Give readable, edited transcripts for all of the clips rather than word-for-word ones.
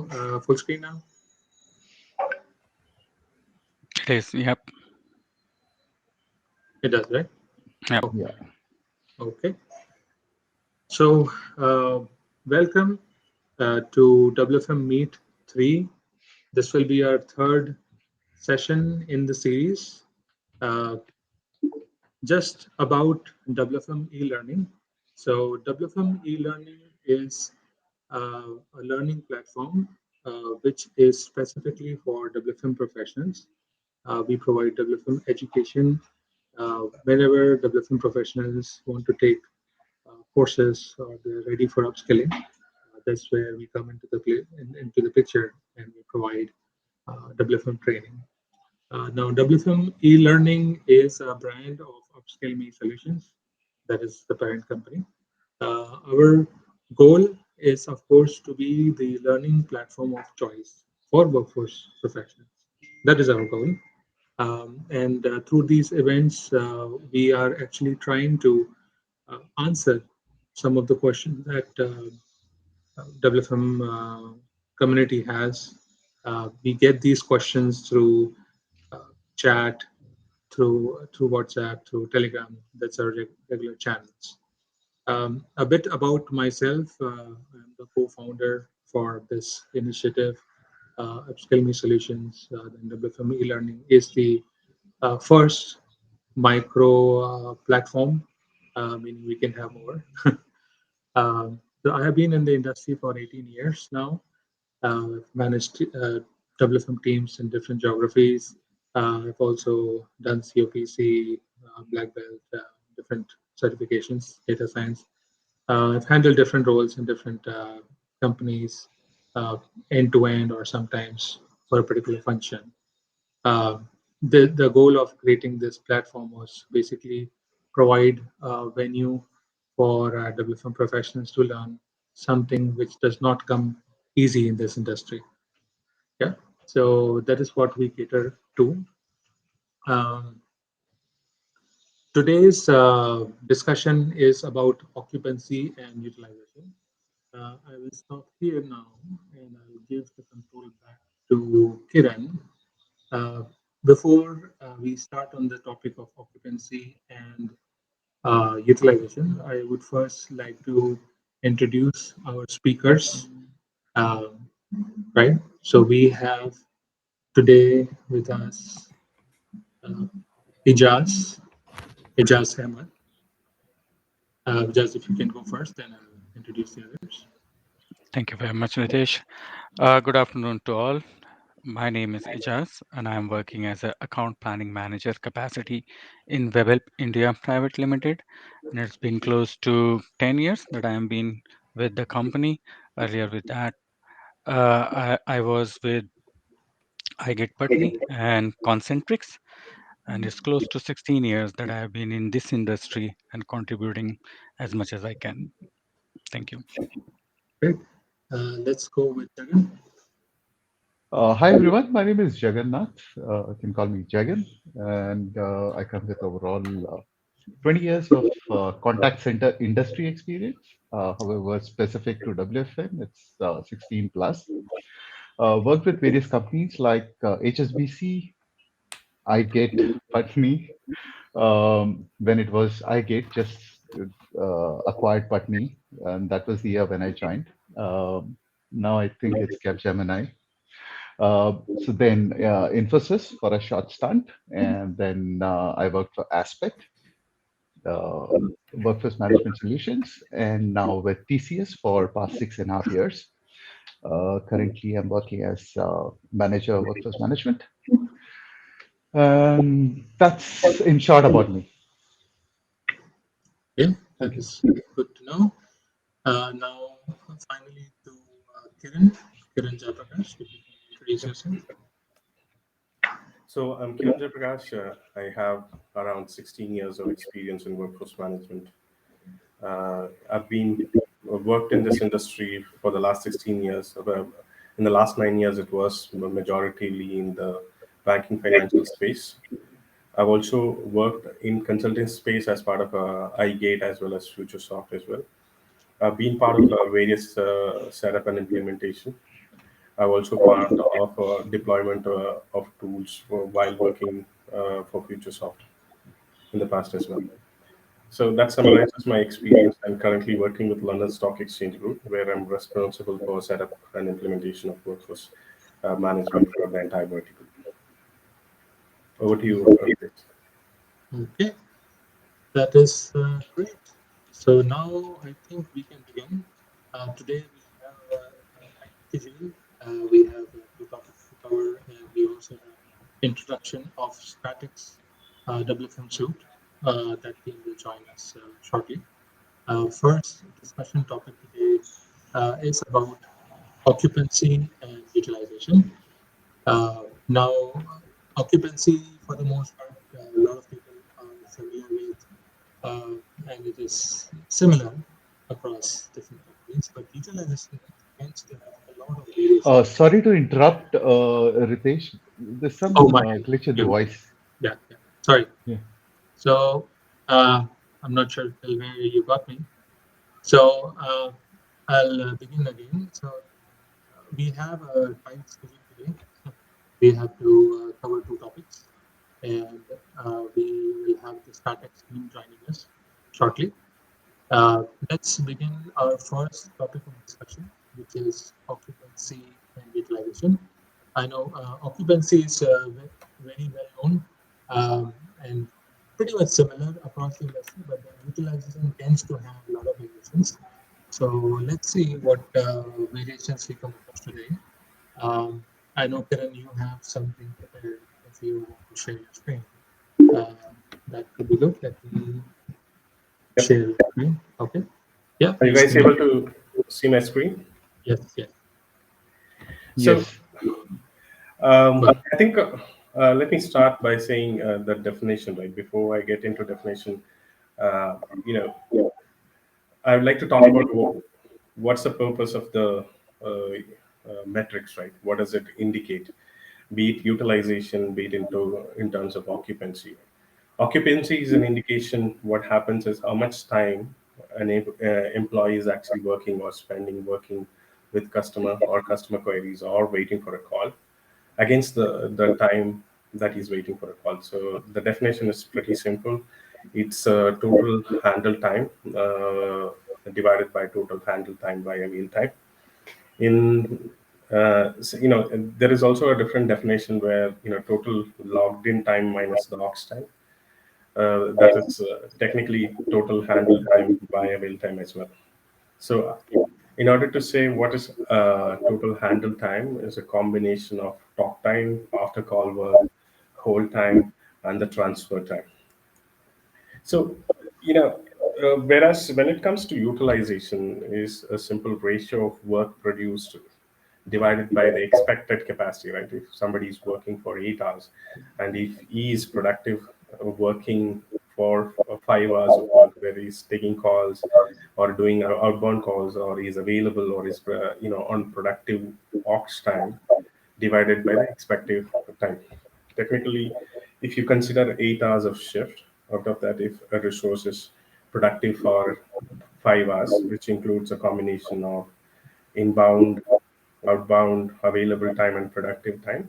show full screen now? It is. Yep. It does, right? Yep. Oh, yeah. Okay. So, welcome to WFMeet 3. This will be our third session in the series, uh, just about WFM eLearning. So, WFM eLearning is a learning platform which is specifically for WFM professionals. We provide WFM education whenever WFM professionals want to take courses or they're ready for upskilling. That's where we come into into the picture, and we provide WFM training. Now, WFM eLearning is a brand of Upskill Me Solutions. That is the parent company. Our goal is, of course, to be the learning platform of choice for workforce professionals. That is our goal. And through these events, we are actually trying to answer some of the questions that WFM community has. We get these questions through chat, through WhatsApp, through Telegram. That's our regular channels. A bit about myself. I'm the co-founder for this initiative. Upskill Me Solutions, then WFM eLearning is the first micro platform, meaning we can have more. So I have been in the industry for 18 years now. I've managed WFM teams in different geographies. I've also done COPC, Black Belt, different certifications, data science. I've handled different roles in different companies, end to end, or sometimes for a particular function. Uh, the goal of creating this platform was basically provide a venue for WFM professionals to learn something which does not come easy in this industry. Yeah, so that is what we cater to. Um, Today's discussion is about occupancy and utilization. I will stop here now and I will give the control back to Kiran. Uh, Before we start on the topic of occupancy and utilization, I would first like to introduce our speakers. Um, right. So we have today with us uh, Ijaz, Ijaz Ahmed. Ijaz, if you can go first, then I'll introduce the others. Thank you very much, Nitesh. Good afternoon to all. My name is Ijaz, and I am working as an account planning manager capacity in WebHelp India Private Limited. And it's been close to 10 years that I have been with the company. Earlier with that, I was with I Get Putney and Concentrix, and it's close to 16 years that I have been in this industry and contributing as much as I can. Thank you. Great. Let's go with Jagan. Hi everyone, my name is Jagannath. You can call me Jagan, and I come with overall 20 years of contact center industry experience. However, specific to WFM, it's 16 plus. Worked with various companies like HSBC, iGet, Putney. When it was iGet, just acquired Putney, and that was the year when I joined. Now I think it's Capgemini. So then Infosys for a short stunt, and then I worked for Aspect, Workforce Management Solutions, and now with TCS for past 6.5 years. Currently, I'm working as manager of workforce management. That's in short about me. Yeah, Thank that you. is good to know. Now, finally, to Kiran, Kiran Jayaprakash, if you can introduce yourself. So I'm Kiran Jayaprakash. I have around 16 years of experience in workforce management. I've been worked in this industry for the last 16 years. In the last 9 years, it was majoritarily in the banking financial space. I've also worked in consulting space as part of iGate as well as FutureSoft as well. I've been part of various setup and implementation. I'm also part of deployment of tools while working for Futuresoft in the past as well. So that summarizes my experience. I'm currently working with London Stock Exchange Group, where I'm responsible for setup and implementation of workforce management for the entire vertical. Over to you, Ritesh. Okay, that is great. So now I think we can begin. Today we have a tight schedule. We have two topics to cover, and we also have introduction of StrateX WFM suite. That team will join us shortly. First discussion topic today is about occupancy and utilization. Now, occupancy, for the most part, a lot of people are familiar with, uh, and it is similar across different companies, but utilization tends to have a lot of variation. Sorry to interrupt, Ritesh. There's Oh, some my glitch in the you, voice. yeah, yeah. Sorry. Yeah. So, I'm not sure till where you got me. So, I'll begin again. So, we have a tight schedule today. We have to cover two topics, and we will have the StrateX team joining us shortly. Let's begin our first topic of discussion, which is occupancy and utilization. I know occupancy is very well known and pretty much similar across the industry, but then utilization tends to have a lot of variations. So let's see what variations we come across today. Um, I know, Kiran, you have something prepared if you want to share your screen. Uh, that could be good. Let me Yep. share the screen. Okay. Yeah, Are you your guys screen. able to see my screen? Yes, yes. So Yes. Well, I think let me start by saying the definition, right? Before I get into definition, uh, you know, I would like to talk about what's the purpose of the metrics, right? What does it indicate? Be it utilization, be it in terms of occupancy. Occupancy is an indication. What happens is how much time an employee is actually working or spending working with customer or customer queries or waiting for a call against the time that he's waiting for a call. So the definition is pretty simple. It's total handle time divided by total handle time by avail time. In there is also a different definition where total logged in time minus the ox time. That is technically total handle time by avail time as well. So, in order to say what is total handle time, is a combination of talk time, after call work, hold time, and the transfer time. So, whereas when it comes to utilization, is a simple ratio of work produced divided by the expected capacity, right? If somebody is working for 8 hours, and if he is productive working for 5 hours of work, where he's taking calls or doing outbound calls, or he's available, or is on productive ox time, divided by the expected time. Technically, if you consider 8 hours of shift, out of that, if a resource is productive for 5 hours, which includes a combination of inbound, outbound, available time, and productive time,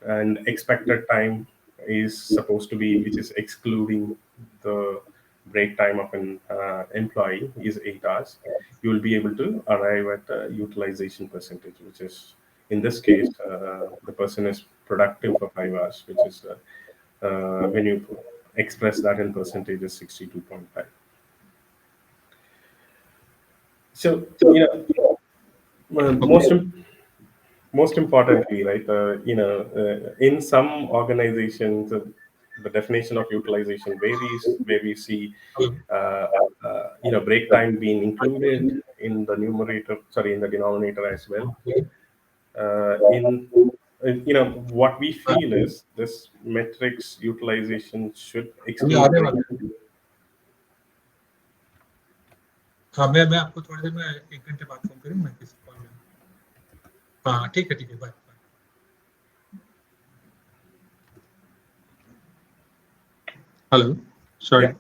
and expected time is supposed to be, which is excluding the break time of an employee, is 8 hours. You will be able to arrive at a utilization percentage, which is, in this case, the person is productive for 5 hours, which is when you express that in percentage is 62.5. So okay. most importantly, right, in some organizations, the definition of utilization varies, where we see Hello. uh, break time being included in the numerator, sorry, in the denominator as well. Okay. In what we feel is this metrics utilization should अभी exclude आने break. वाला है। हाँ, मैं आपको थोड़ी देर में 1 घंटे बाद फोन करूँ, मैं किसी कॉल में हूँ। हाँ, ठीक है, bye bye. Hello. Yeah, Sorry.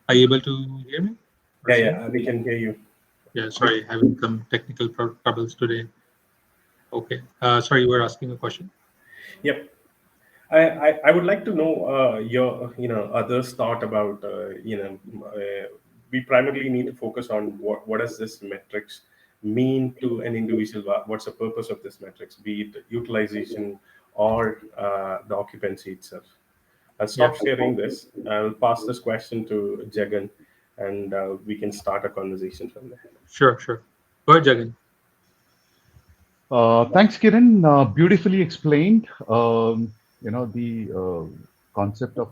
Are you able to hear me or yeah, see me? yeah. We can hear you. Yeah, sorry, having some technical troubles today. Okay. Sorry, you were asking a question. Yep. I would like to know your others thought about we primarily need to focus on what does this metrics mean to an individual. What's the purpose of this metrics, be it utilization or the occupancy itself. I'll Yeah. stop sharing this. I'll pass this question to Jagan, and we can start a conversation from there. Sure. Sure. Go ahead, Jagan. Thanks, Kiran. Beautifully explained. The concept of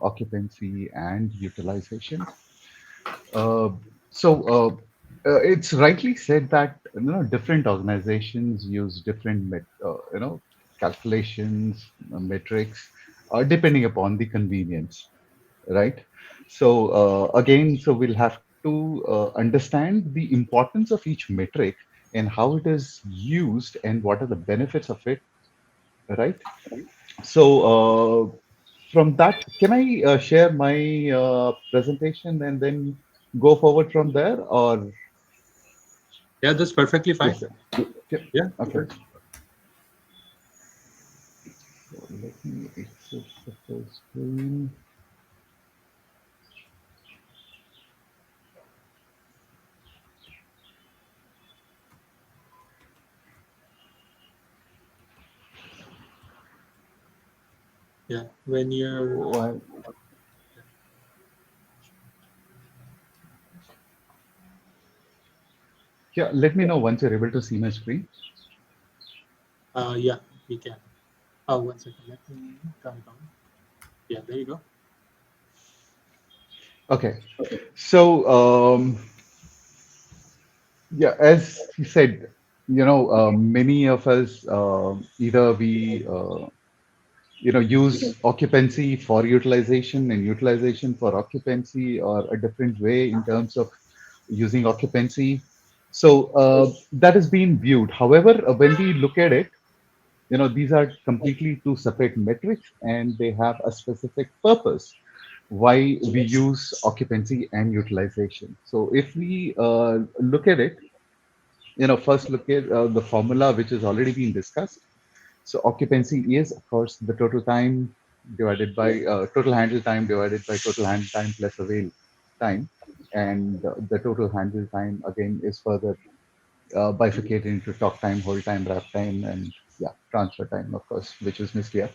occupancy and utilization. Uh, so it's rightly said that different organizations use different calculations, metrics, depending upon the convenience, right? So we'll have to understand the importance of each metric and how it is used and what are the benefits of it, right? So from that, can I share my presentation and then go forward from there, or Yeah, that's perfectly fine. yes, sir. Yeah. Yeah. Okay. Sure. So let me exit the full screen. Yeah. When you're Oh, yeah, let me know once you're able to see my screen. yeah, we can. Oh, 1 second. Let me turn it on. Yeah, there you go. Okay. So yeah, as he said, many of us either we use occupancy for utilization and utilization for occupancy, or a different way in terms of using occupancy. So that is being viewed. However, when we look at it, these are completely two separate metrics, and they have a specific purpose why we use occupancy and utilization. So if we look at it, first look at the formula which has already been discussed. So occupancy is, of course, the total time divided by total handle time divided by total handle time plus avail time. And the total handle time again is further bifurcated into talk time, hold time, wrap time, and yeah, transfer time, of course, which was missed here.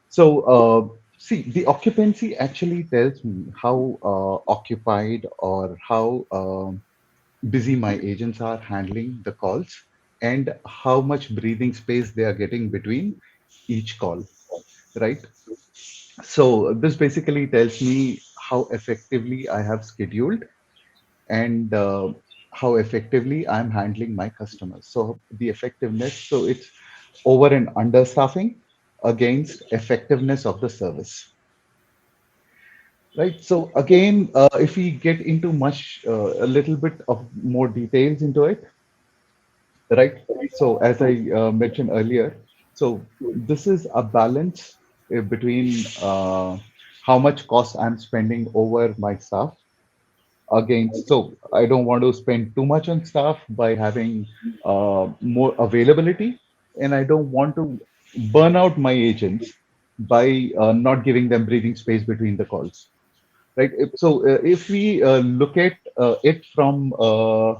So see, the occupancy actually tells me how occupied or how busy my agents are handling the calls, and how much breathing space they are getting between each call, right? So this basically tells me how effectively I have scheduled, and how effectively I'm handling my customers. So the effectiveness, so it's over and under staffing against effectiveness of the service, right? So again, if we get into a little bit of more details into it, right? So as I mentioned earlier, so this is a balance between how much cost I'm spending over my staff against. So I don't want to spend too much on staff by having more availability, and I don't want to burn out my agents by not giving them breathing space between the calls, right? So if we look at it from uh,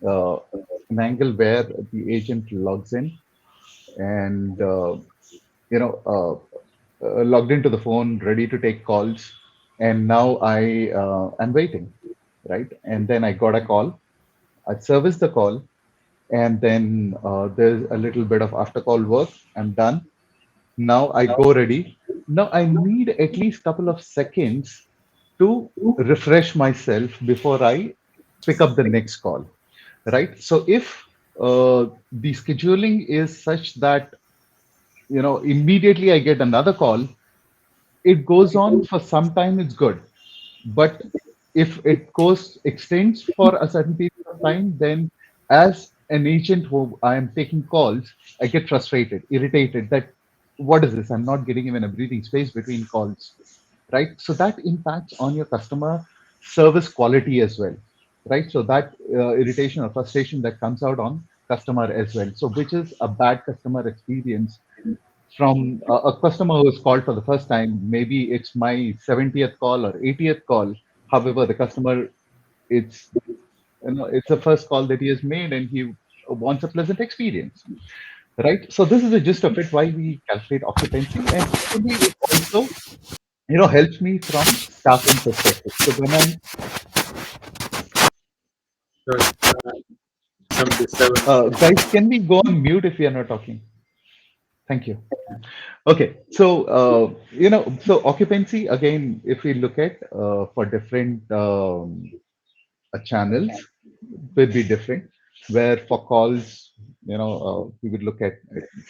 an angle where the agent logs in and logged into the phone, ready to take calls, and now I am waiting, right? And then I got a call. I service the call, and then there's a little bit of after call work. I'm done. Now I go ready. Now I need at least couple of seconds to refresh myself before I pick up the next call, right? So if the scheduling is such that immediately I get another call, it goes on for some time, it's good. But if it goes extends for a certain period of time, then as an agent who I am taking calls, I get frustrated, irritated that what is this? I'm not getting even a breathing space between calls, right? So that impacts on your customer service quality as well, right? So that irritation or frustration that comes out on customer as well. So, which is a bad customer experience from a customer who has called for the first time. Maybe it's my 70th call or 80th call. However, the customer, it's it's the first call that he has made, and he wants a pleasant experience, right? So this is the gist of it. Why we calculate occupancy, and secondly, it also helps me from staffing perspective. So when I'm Sorry, some disturbance. guys, can we go on mute if we are not talking? Thank you. Okay, so so occupancy again, if we look at for different channels, will be different. Where for calls, we would look at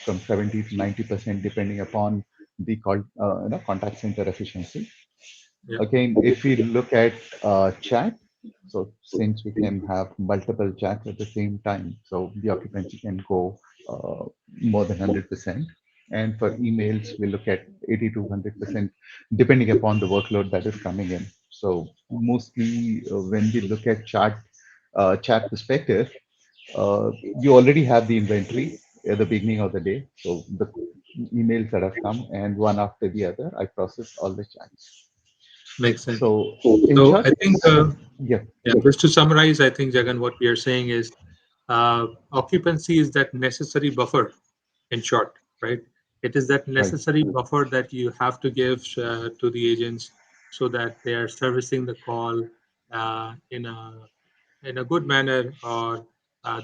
from 70 to 90% depending upon the call, contact center efficiency. Yeah, Again, if we look at chat, so since we can have multiple chats at the same time, so the occupancy can go uh, more than 100%. And for emails, we look at 80 to 100%, depending upon the workload that is coming in. So mostly when we look at chat perspective, you already have the inventory at the beginning of the day. So the emails that have come and one after the other, I process all the chats. makes sense. So in So short, I think, yeah, yeah, just to summarize, I think, Jagan, what we are saying is occupancy is that necessary buffer, in short, right? It is that right, necessary buffer that you have to give to the agents so that they are servicing the call in a good manner, or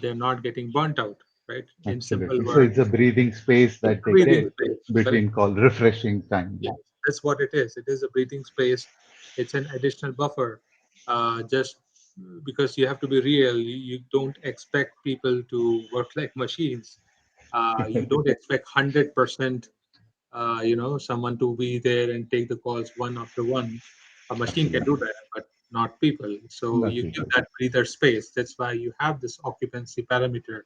they're not getting burnt out, right? In simple absolutely. So words, it's a breathing space it's that a they breathing get space, correct? between call refreshing time. Yes, Yeah, that's what it is. It is a breathing space. It's an additional buffer. Just because you have to be real, you don't expect people to work like machines. You don't expect 100%, someone to be there and take the calls one after one. A machine can do absolutely. that, but not people. So Not you give people. that breather space. That's why you have this occupancy parameter,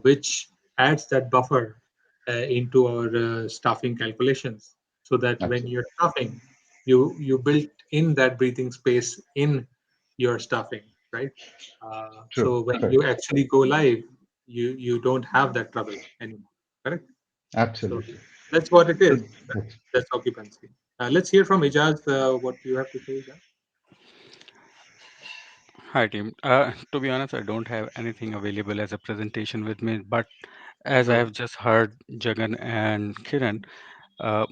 which adds that buffer into our staffing calculations, so that when you're Absolutely. staffing, you built in that breathing space in your staffing, right? True. So when Correct. you actually go live, you don't have that trouble anymore, correct? So Absolutely. that's what it So is. that's That's occupancy. Let's hear from Ijaz what you have to say, Ijaz. Hi, team. To be honest, I don't have anything available as a presentation with me, but as I Right. have just heard Jagan and Kiran,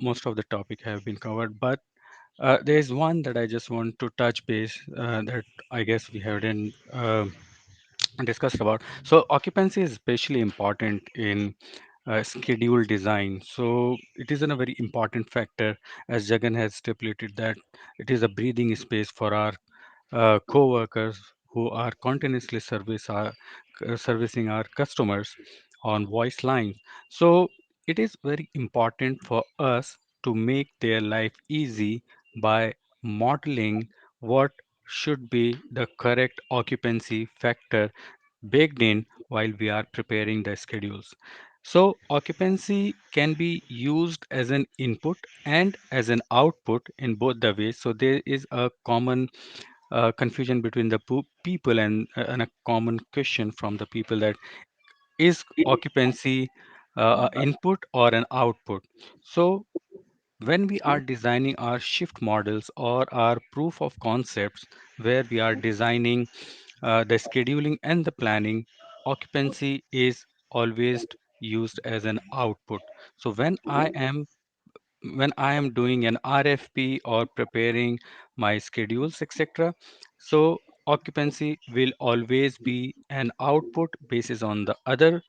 most of the topic have been covered. But there is one that I just want to touch base that I guess we haven't discussed about. So occupancy is especially important in schedule design. So it is a very important factor, as Jagan has stipulated that it is a breathing space for our co-workers who are continuously servicing our customers on voice lines. So it is very important for us to make their life easy by modeling what should be the correct occupancy factor baked in while we are preparing the schedules. So occupancy can be used as an input and as an output in both the ways. So there is a common confusion between the people and a common question from the people that is occupancy input or an output. So when we are designing our shift models or our proof of concepts where we are designing the scheduling and the planning, occupancy is always used as an output. So when I am doing an RFP or preparing my schedules, etc. So occupancy will always be an output basis on the other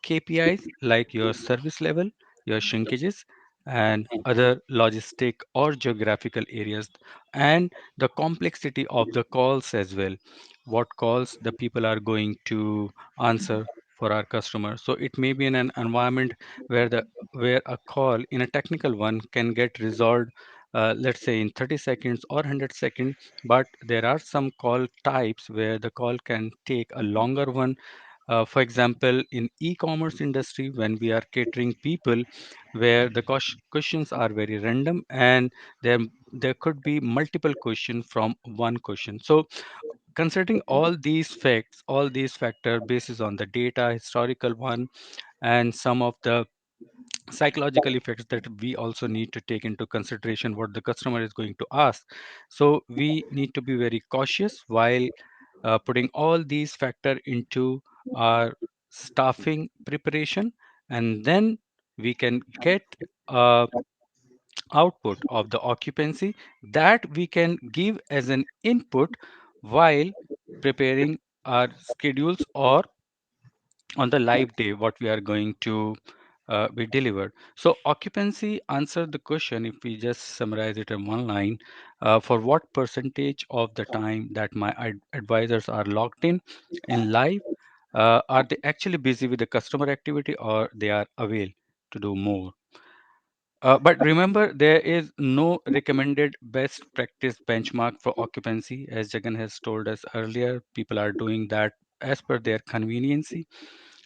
KPIs like your service level, your shrinkages, and other logistic or geographical areas, and the complexity of the calls as well. What calls the people are going to answer for our customers. So it may be in an environment where a call in a technical one can get resolved, let's say in 30 seconds or 100 seconds, but there are some call types where the call can take a longer one. For example, in e-commerce industry, when we are catering people, where the questions are very random and there could be multiple questions from one question. So considering all these factors basis on the data, historical one, and some of the psychological effects that we also need to take into consideration what the customer is going to ask. So we need to be very cautious while putting all these factor into our staffing preparation, and then we can get a output of the occupancy that we can give as an input while preparing our schedules or on the live day what we are going to be delivered. So occupancy answer the question, if we just summarize it in one line, for what percentage of the time that my advisors are logged in live, are they actually busy with the customer activity or they are avail to do more. But remember, there is no recommended best practice benchmark for occupancy. As Jagan has told us earlier, people are doing that as per their conveniency.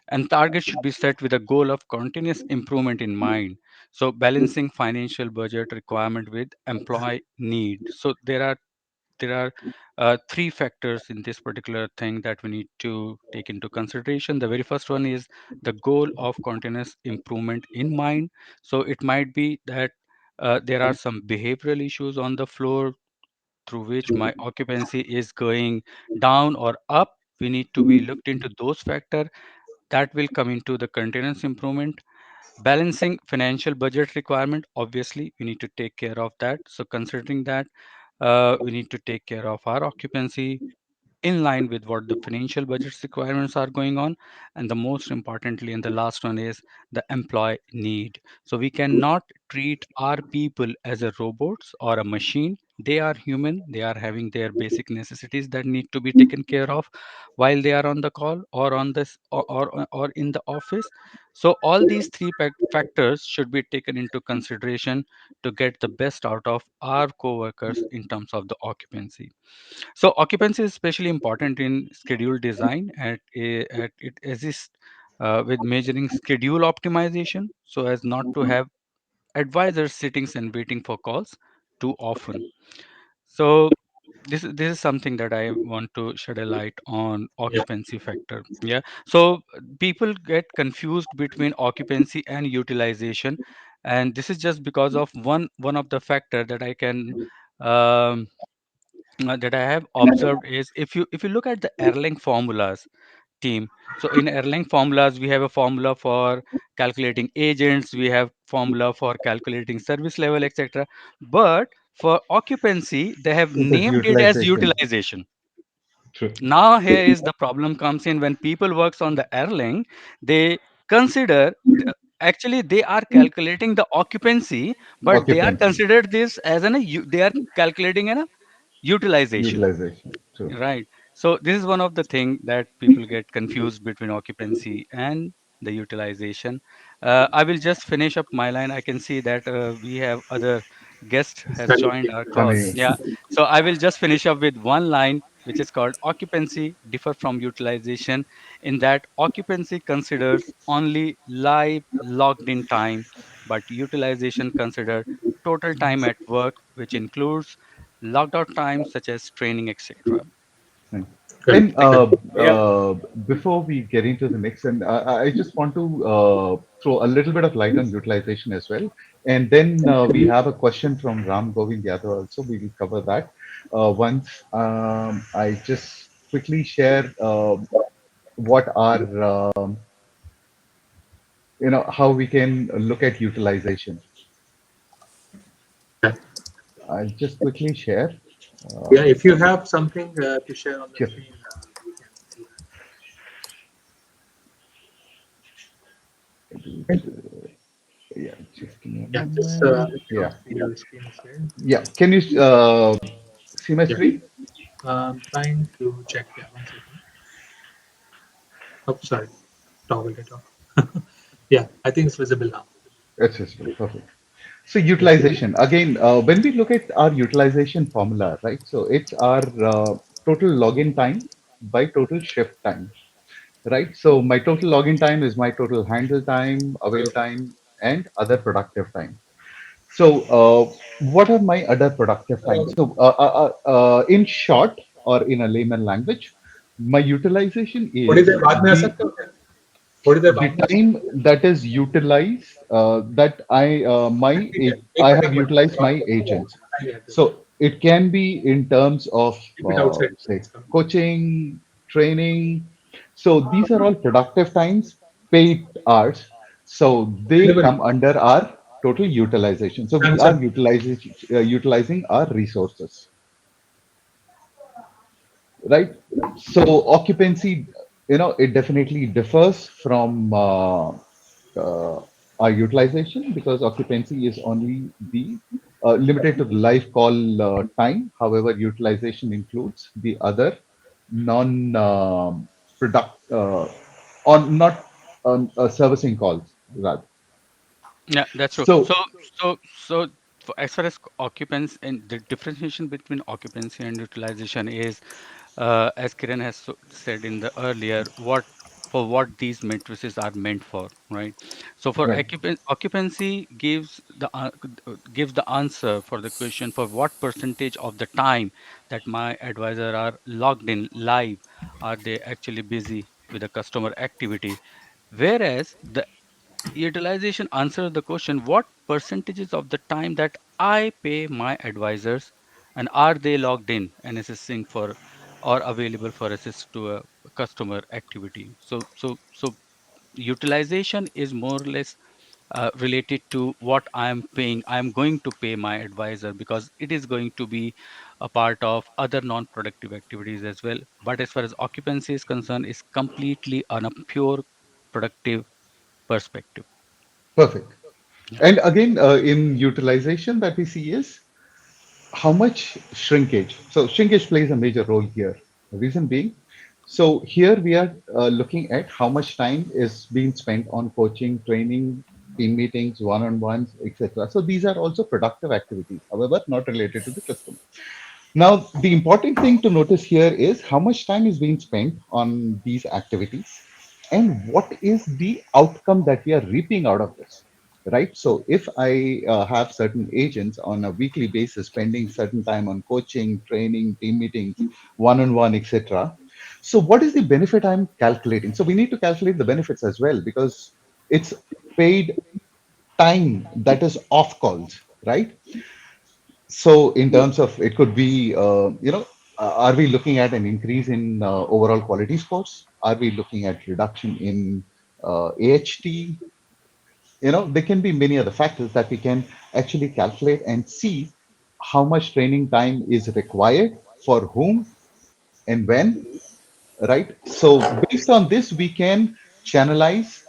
And targets should be set with a goal of continuous improvement in mind. So balancing financial budget requirement with employee need. So there are three factors in this particular thing that we need to take into consideration. The very first one is the goal of continuous improvement in mind. So it might be that there are some behavioral issues on the floor through which my occupancy is going down or up. We need to be looked into those factors that will come into the continuous improvement. Balancing financial budget requirement, obviously we need to take care of that. So considering that, we need to take care of our occupancy in line with what the financial budget requirements are going on. And the most importantly, and the last one is the employee need. So we cannot treat our people as a robots or a machine. They are human, they are having their basic necessities that need to be taken care of while they are on the call or on this or in the office. So all these three factors should be taken into consideration to get the best out of our co-workers in terms of the occupancy. So occupancy is especially important in schedule design at it assists with measuring schedule optimization so as not to have advisors sitting and waiting for calls too often. So this is something that I want to shed a light on Yeah. occupancy factor. Yeah. So people get confused between occupancy and utilization, and this is just because of one of the factor that I can um, that I have observed is if you look at the Erlang formulas team. So in Erlang formulas, we have a formula for calculating agents, we have formula for calculating service level, etc. But for occupancy, they have It is named it as utilization. utilization. True. Now here is the problem comes in when people works on the Erlang, they consider actually they are calculating the occupancy, but they are Occupancy, considered this as they are calculating an utilization. utilization. True. Right. So this is one of the thing that people get confused between occupancy and the utilization. I will just finish up my line. I can see that we have other guest has Sunny. joined our call. Sunny. Yeah. So I will just finish up with one line, which is called occupancy differ from utilization in that occupancy considers only live logged in time, but utilization consider total time at work, which includes logged out time such as training, etc. Right. Correct. And Correct. Yeah. before we get into the next, and I just want to throw a little bit of light on utilization as well. And then we have a question from Ram Govind Yadav also. We will cover that once I just quickly share what are how we can look at utilization. Yeah. I'll just quickly share. Yeah. Uh, If you have something to share on the yes. screen, you can do Yeah, just give me a that. Yeah. Just moment. let me know Yeah, if your screen is there. yeah. Can you see my Yeah. screen? I'm trying to check. Yeah. 1 second. Oh, sorry. Toggle it off. Yeah. I think it's visible now. It's visible. Perfect. So Yeah. utilization again. When we look at our utilization formula, right? So it's our total login time by total shift time, right? So my total login time is my total handle time, avail time, and other productive time. So what are my other productive times? So in short. or in a layman language, my utilization थोड़ी is देर बाद में आ the सकते हो क्या? थोड़ी देर the बाद में आ time सकते हो? that is utilized, that ठीक है, एक I मिनट have एक मिनट utilized बात my करते हैं, agents. बताएंगे आते So it can be in terms of keep it outside say please come. coaching, training. So these are all productive times, paid hours. So they Delivery come under our total utilization. So we are Samsung utilizing our resources, right? So occupancy, it definitely differs from our utilization, because occupancy is only the limited to the live call time. However, utilization includes the other non product on not on servicing calls rather. Yeah, that's true. So So as far as occupancy and the differentiation between occupancy and utilization is, as Kiran has said in the earlier, what these matrices are meant for, right? So for right, occupancy gives the answer for the question for what percentage of the time that my advisor are logged in live are they actually busy with the customer activity, whereas the utilization answers the question what percentages of the time that I pay my advisors and are they logged in and assessing for or available for assist to a customer activity. So utilization is more or less related to what I am paying. I am going to pay my advisor because it is going to be a part of other non-productive activities as well. But as far as occupancy is concerned, is completely on a pure productive perspective. perfect. Yeah. And again, in utilization that we see is how much shrinkage. So shrinkage plays a major role here. The reason being, so here we are looking at how much time is being spent on coaching, training, team meetings, one-on-ones, etc. So these are also productive activities, however, not related to the customer. Now, the important thing to notice here is how much time is being spent on these activities and what is the outcome that we are reaping out of this, right? So, if I have certain agents on a weekly basis spending certain time on coaching, training, team meetings, one on one, etc. So, what is the benefit I'm calculating? So, we need to calculate the benefits as well, because it's paid time that is off calls, right? So, in terms of it could be, are we looking at an increase in overall quality scores? Are we looking at reduction in AHT? There can be many other factors that we can actually calculate and see how much training time is required for whom and when, right? So based on this, we can channelize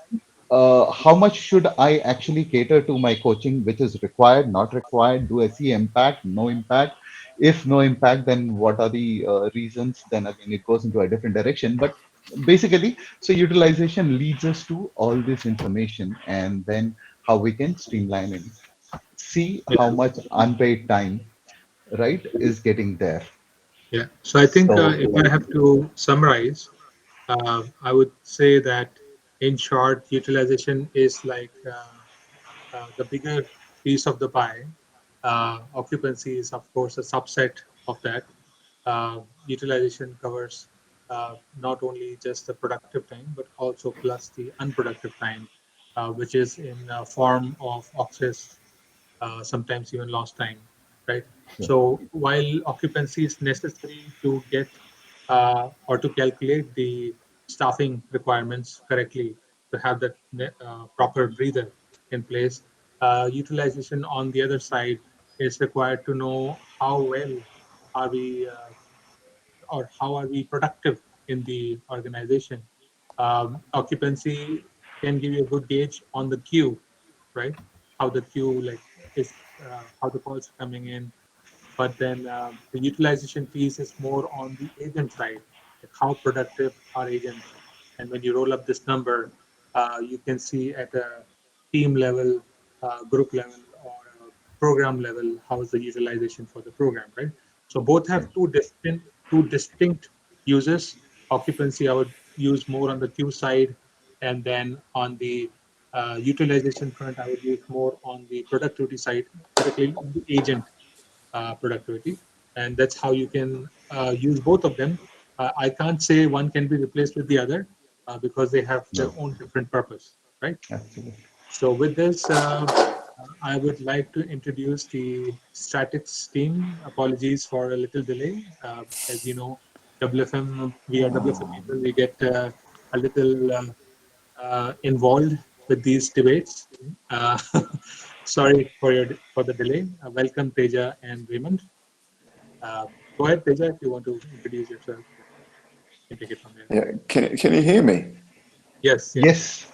how much should I actually cater to my coaching, which is required, not required? Do I see impact, no impact? If no impact, then what are the reasons? Then again, it goes into a different direction. But basically, so utilization leads us to all this information, and then how we can streamline and see how yeah much unpaid time, right, is getting there. yeah so I think So if I have to summarize, I would say that in short utilization is like the bigger piece of the pie. Occupancy is, of course, a subset of that. Utilization covers not only just the productive time, but also plus the unproductive time, which is in form of access, sometimes even lost time, right? yeah, So while occupancy is necessary to get or to calculate the staffing requirements correctly, to have that proper breather in place, utilization on the other side is required to know how well are we or how are we productive in the organization. Occupancy can give you a good gauge on the queue, right? How the queue like is, how the calls are coming in. But then the utilization piece is more on the agent side, like how productive are agents. And when you roll up this number, you can see at a team level, group level, or program level, how is the utilization for the program, right? So both have right. two distinct uses. Occupancy I would use more on the queue side, and then on the utilization front, I would use more on the productivity side, particularly the agent productivity. And that's how you can use both of them. I can't say one can be replaced with the other because they have their No, own different purpose, right? absolutely. So with this, I would like to introduce the StrateX team. Apologies for a little delay. As you know, WFM, we are WFM people. We get a little involved with these debates. Uh, sorry for the delay. Welcome, Teja and Raymond. Uh, Go ahead, Teja, if you want to introduce yourself. You can take it from there. Yeah, can you hear me? Yes, yes. Yes.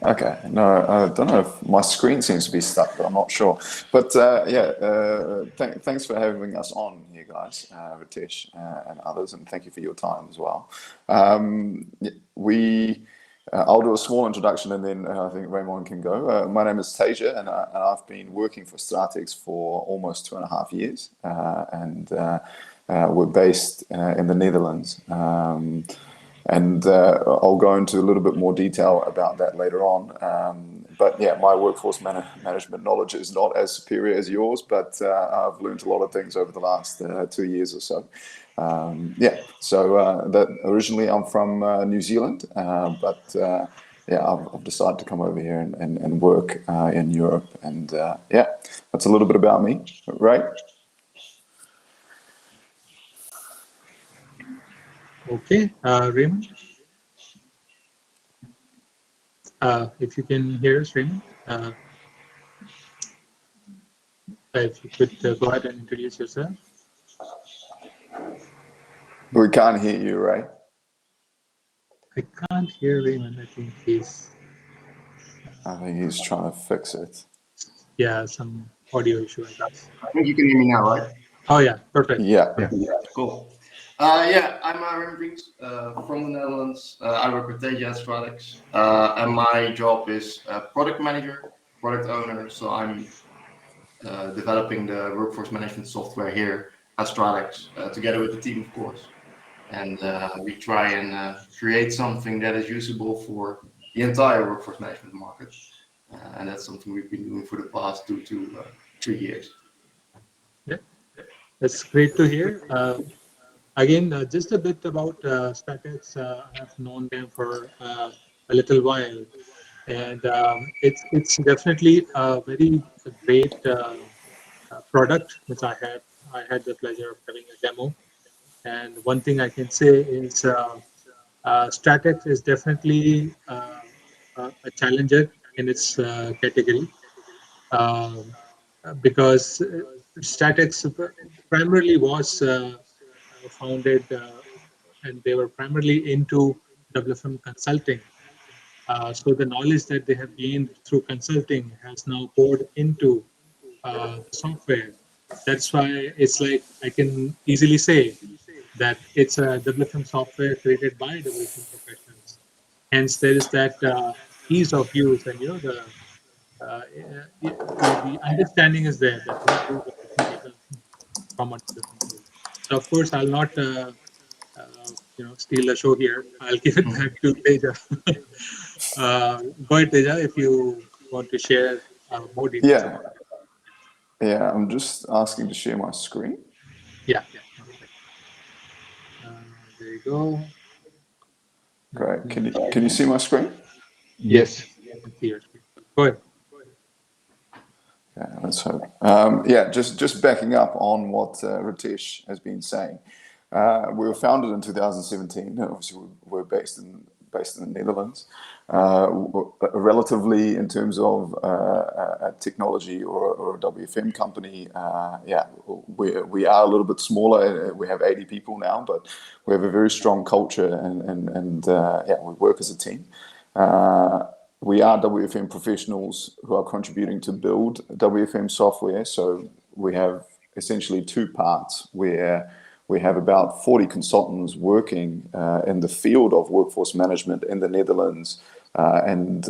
Okay, no, I don't know if my screen seems to be stuck, but I'm not sure. But yeah, thanks for having us on here, guys, Ritesh and others, and thank you for your time as well. We, I'll do a small introduction, and then I think Raymond can go. My name is Tasia, and I've been working for StrateX for almost 2.5 years, and we're based in the Netherlands. And I'll go into a little bit more detail about that later on. But yeah, my workforce management knowledge is not as superior as yours, but I've learned a lot of things over the last 2 years or so. Yeah, so that originally I'm from New Zealand, but yeah, I've decided to come over here and work in Europe. And yeah, that's a little bit about me, right? Okay, Raymond, if you can hear us, Raymond, if you could go ahead and introduce yourself. We can't hear you, right? I can't hear Raymond. I think he's, I think he's trying to fix it. yeah, some audio issue, I guess. I think you can hear me now, right? Oh, yeah, perfect. Yeah. Yeah. Cool. Yeah, I'm Rem Vriends from the Netherlands. I work with Teja at StrateX, and my job is product manager, product owner. So I'm developing the workforce management software here at StrateX together with the team, of course. And we try and create something that is usable for the entire workforce management market. And that's something we've been doing for the past 2 to 3 years. Yeah, that's great to hear. Again, just a bit about StrateX. I have known them for a little while, and it's definitely a very great product which I had the pleasure of having a demo. And one thing I can say is StrateX is definitely a challenger in its category because StrateX primarily was founded and they were primarily into WFM consulting. So the knowledge that they have gained through consulting has now poured into the software. That's why it's like I can easily say that it's a WFM software created by WFM professionals. Hence, there is that ease of use, and the understanding is there that we do WFM data from a WFM tool. So, of course, I'll not steal the show here. I'll give it back to Teja. Go ahead, Teja, if you want to share more details Yeah. about it. Yeah, I'm just asking to share my screen. Yeah, perfect. There you go. Great. And, Can you see my screen? yes, Yes. I can see your screen. Go ahead. Yeah, let's hope. Yeah, just backing up on what Ritesh has been saying. We were founded in 2017. Obviously, we're based in the Netherlands. Relatively, in terms of a technology or a WFM company, yeah, we are a little bit smaller. We have 80 people now, but we have a very strong culture, and yeah, we work as a team. We are WFM professionals who are contributing to build WFM software. So we have essentially two parts where we have about 40 consultants working in the field of workforce management in the Netherlands and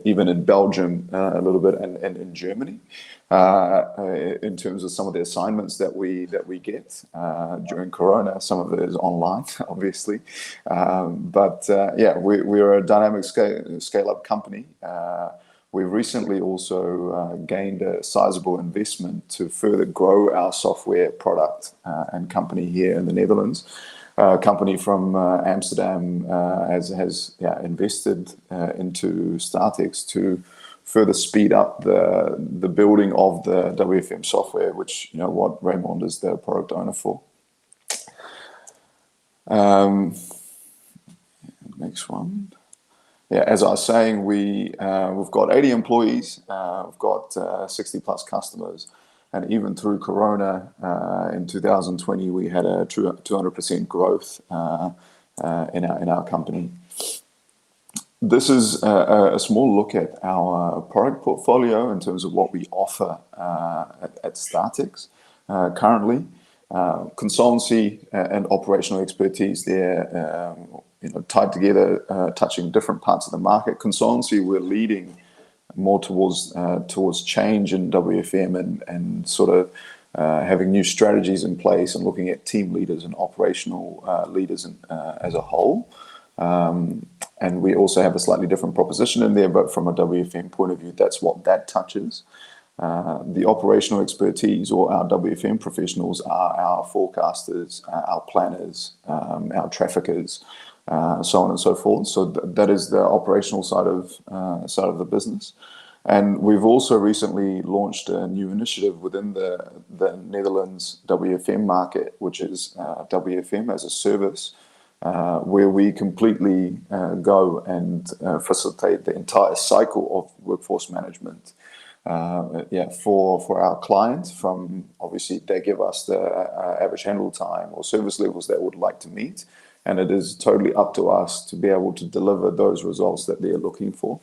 even in Belgium a little bit and in Germany in terms of some of the assignments that we get during Corona. Some of it is online, obviously, but yeah, we're a dynamic scale up company. We recently also gained a sizable investment to further grow our software product and company here in the Netherlands. A company from Amsterdam has invested into StrateX to further speed up the building of the WFM software, which what Raymond is the product owner for. Next one. Yeah, as I was saying, we've got 80 employees, we've got 60 plus customers, and even through Corona in 2020, we had a 200% growth in our company. This is a small look at our product portfolio in terms of what we offer at StrateX currently. Consultancy and operational expertise there, tied together, touching different parts of the market. Consultancy, we're leading more towards change in WFM and sort of having new strategies in place and looking at team leaders and operational leaders as a whole. And we also have a slightly different proposition in there, but from a WFM point of view, that's what that touches. The operational expertise or our WFM professionals are our forecasters, our planners, our traffickers, so on and so forth. So that is the operational side of the business. And we've also recently launched a new initiative within the Netherlands WFM market, which is WFM as a service, where we completely go and facilitate the entire cycle of workforce management. For our clients, from obviously they give us the average handle time or service levels they would like to meet, and it is totally up to us to be able to deliver those results that they're looking for.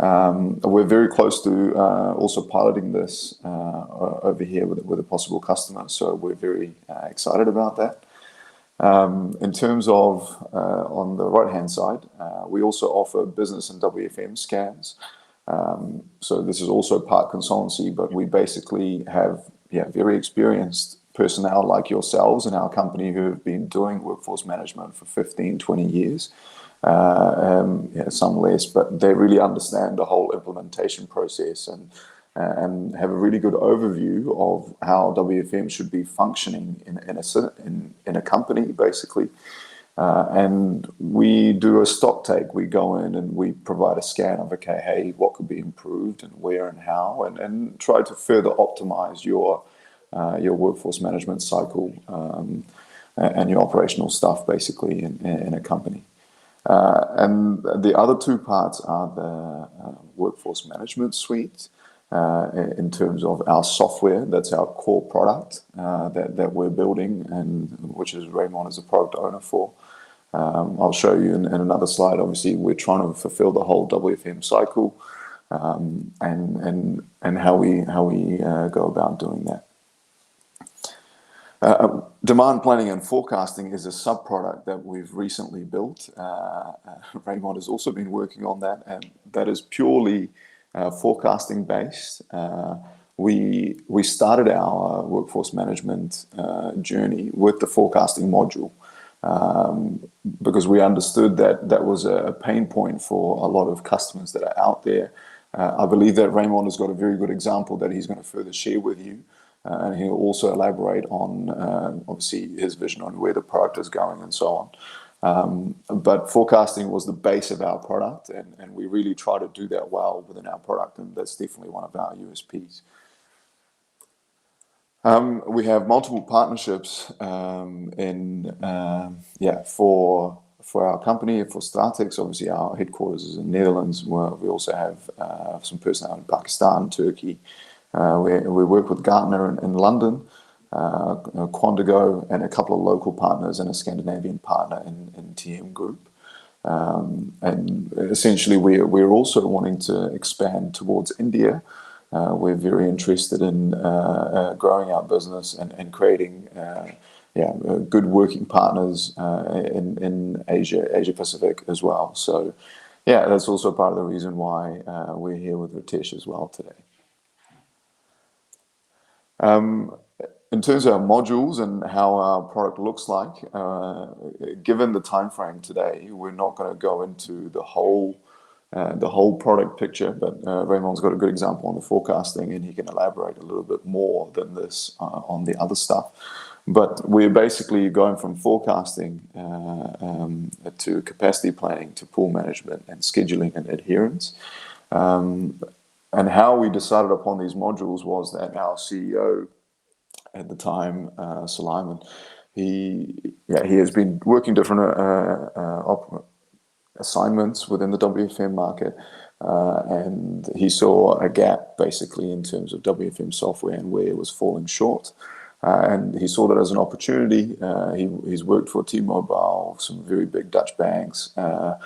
We're very close to also piloting this over here with a possible customer, so we're very excited about that. In terms of on the right hand side, we also offer business and WFM scans. So this is also part consultancy, but we basically have very experienced personnel like yourselves in our company who have been doing workforce management for 15, 20 years. Some less, but they really understand the whole implementation process and have a really good overview of how WFM should be functioning in a company, basically. And we do a stock take. We go in and we provide a scan of, okay, hey, what could be improved and where and how, and try to further optimize your workforce management cycle and your operational stuff, basically, in a company. And the other two parts are the workforce management suite in terms of our software. That's our core product that we're building, and which is Raymond is a product owner for. I'll show you in another slide. Obviously, we're trying to fulfill the whole WFM cycle, and how we go about doing that. Demand planning and forecasting is a sub-product that we've recently built. Raymond has also been working on that, and that is purely forecasting based. We started our workforce management journey with the forecasting module because we understood that that was a pain point for a lot of customers that are out there. I believe that Raymond has got a very good example that he's going to further share with you. And he'll also elaborate on, obviously, his vision on where the product is going and so on. But forecasting was the base of our product, and we really try to do that well within our product, and that's definitely one of our USPs. We have multiple partnerships for our company, for StrateX. Obviously, our headquarters is in the Netherlands. We also have some personnel in Pakistan, Turkey. We work with Gartner in London, Quantigo, and a couple of local partners and a Scandinavian partner in TM Group. And essentially, we're also wanting to expand towards India. We're very interested in growing our business and creating good working partners in Asia Pacific as well. So, that's also part of the reason why we're here with Ritesh as well today. In terms of our modules and how our product looks like, given the time frame today, we're not going to go into the whole the whole product picture, but Raymond's got a good example on the forecasting, and he can elaborate a little bit more than this on the other stuff. But we're basically going from forecasting to capacity planning to pool management and scheduling and adherence. And how we decided upon these modules was that our CEO at the time, Suleiman, he has been working different assignments within the WFM market, and he saw a gap basically in terms of WFM software and where it was falling short. And he saw that as an opportunity. He's worked for T-Mobile, some very big Dutch banks, so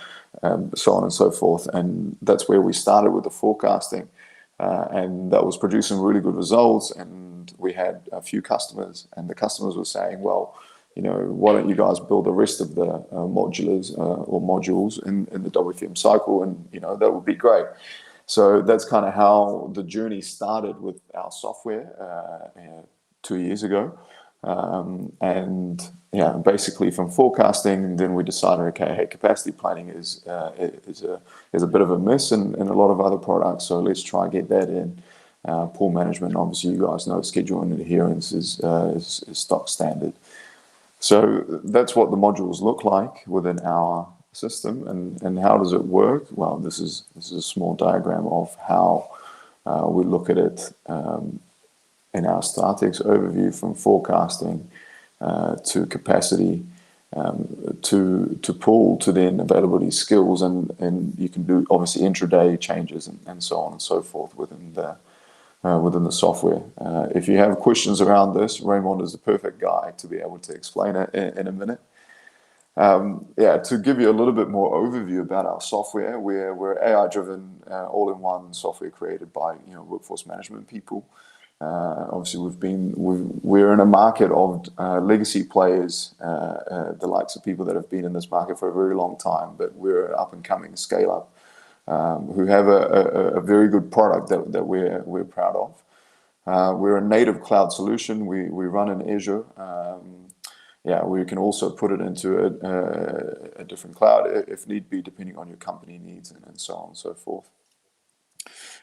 on and so forth. And that's where we started with the forecasting. And that was producing really good results. And we had a few customers, and the customers were saying, well, why don't you guys build the rest of the modules in the WFM cycle? And, that would be great. So that's kind of how the journey started with our software 2 years ago. And basically from forecasting, then we decided, okay, hey, capacity planning is a bit of a miss in a lot of other products, so let's try and get that in. Pool management, obviously, you guys know, schedule and adherence is stock standard. So that's what the modules look like within our system, and how does it work? Well, this is a small diagram of how we look at it in our StrateX overview, from forecasting to capacity to pool to then availability skills, and you can do obviously intraday changes and so on and so forth within the software. If you have questions around this, Raymond is the perfect guy to be able to explain it in a minute. To give you a little bit more overview about our software, we're AI-driven, all-in-one software created by workforce management people. Obviously, we're in a market of legacy players, the likes of people that have been in this market for a very long time, but we're an up-and-coming scale-up who have a very good product that we're proud of. We're a native cloud solution. We run in Azure. We can also put it into a different cloud if need be, depending on your company needs and so on and so forth.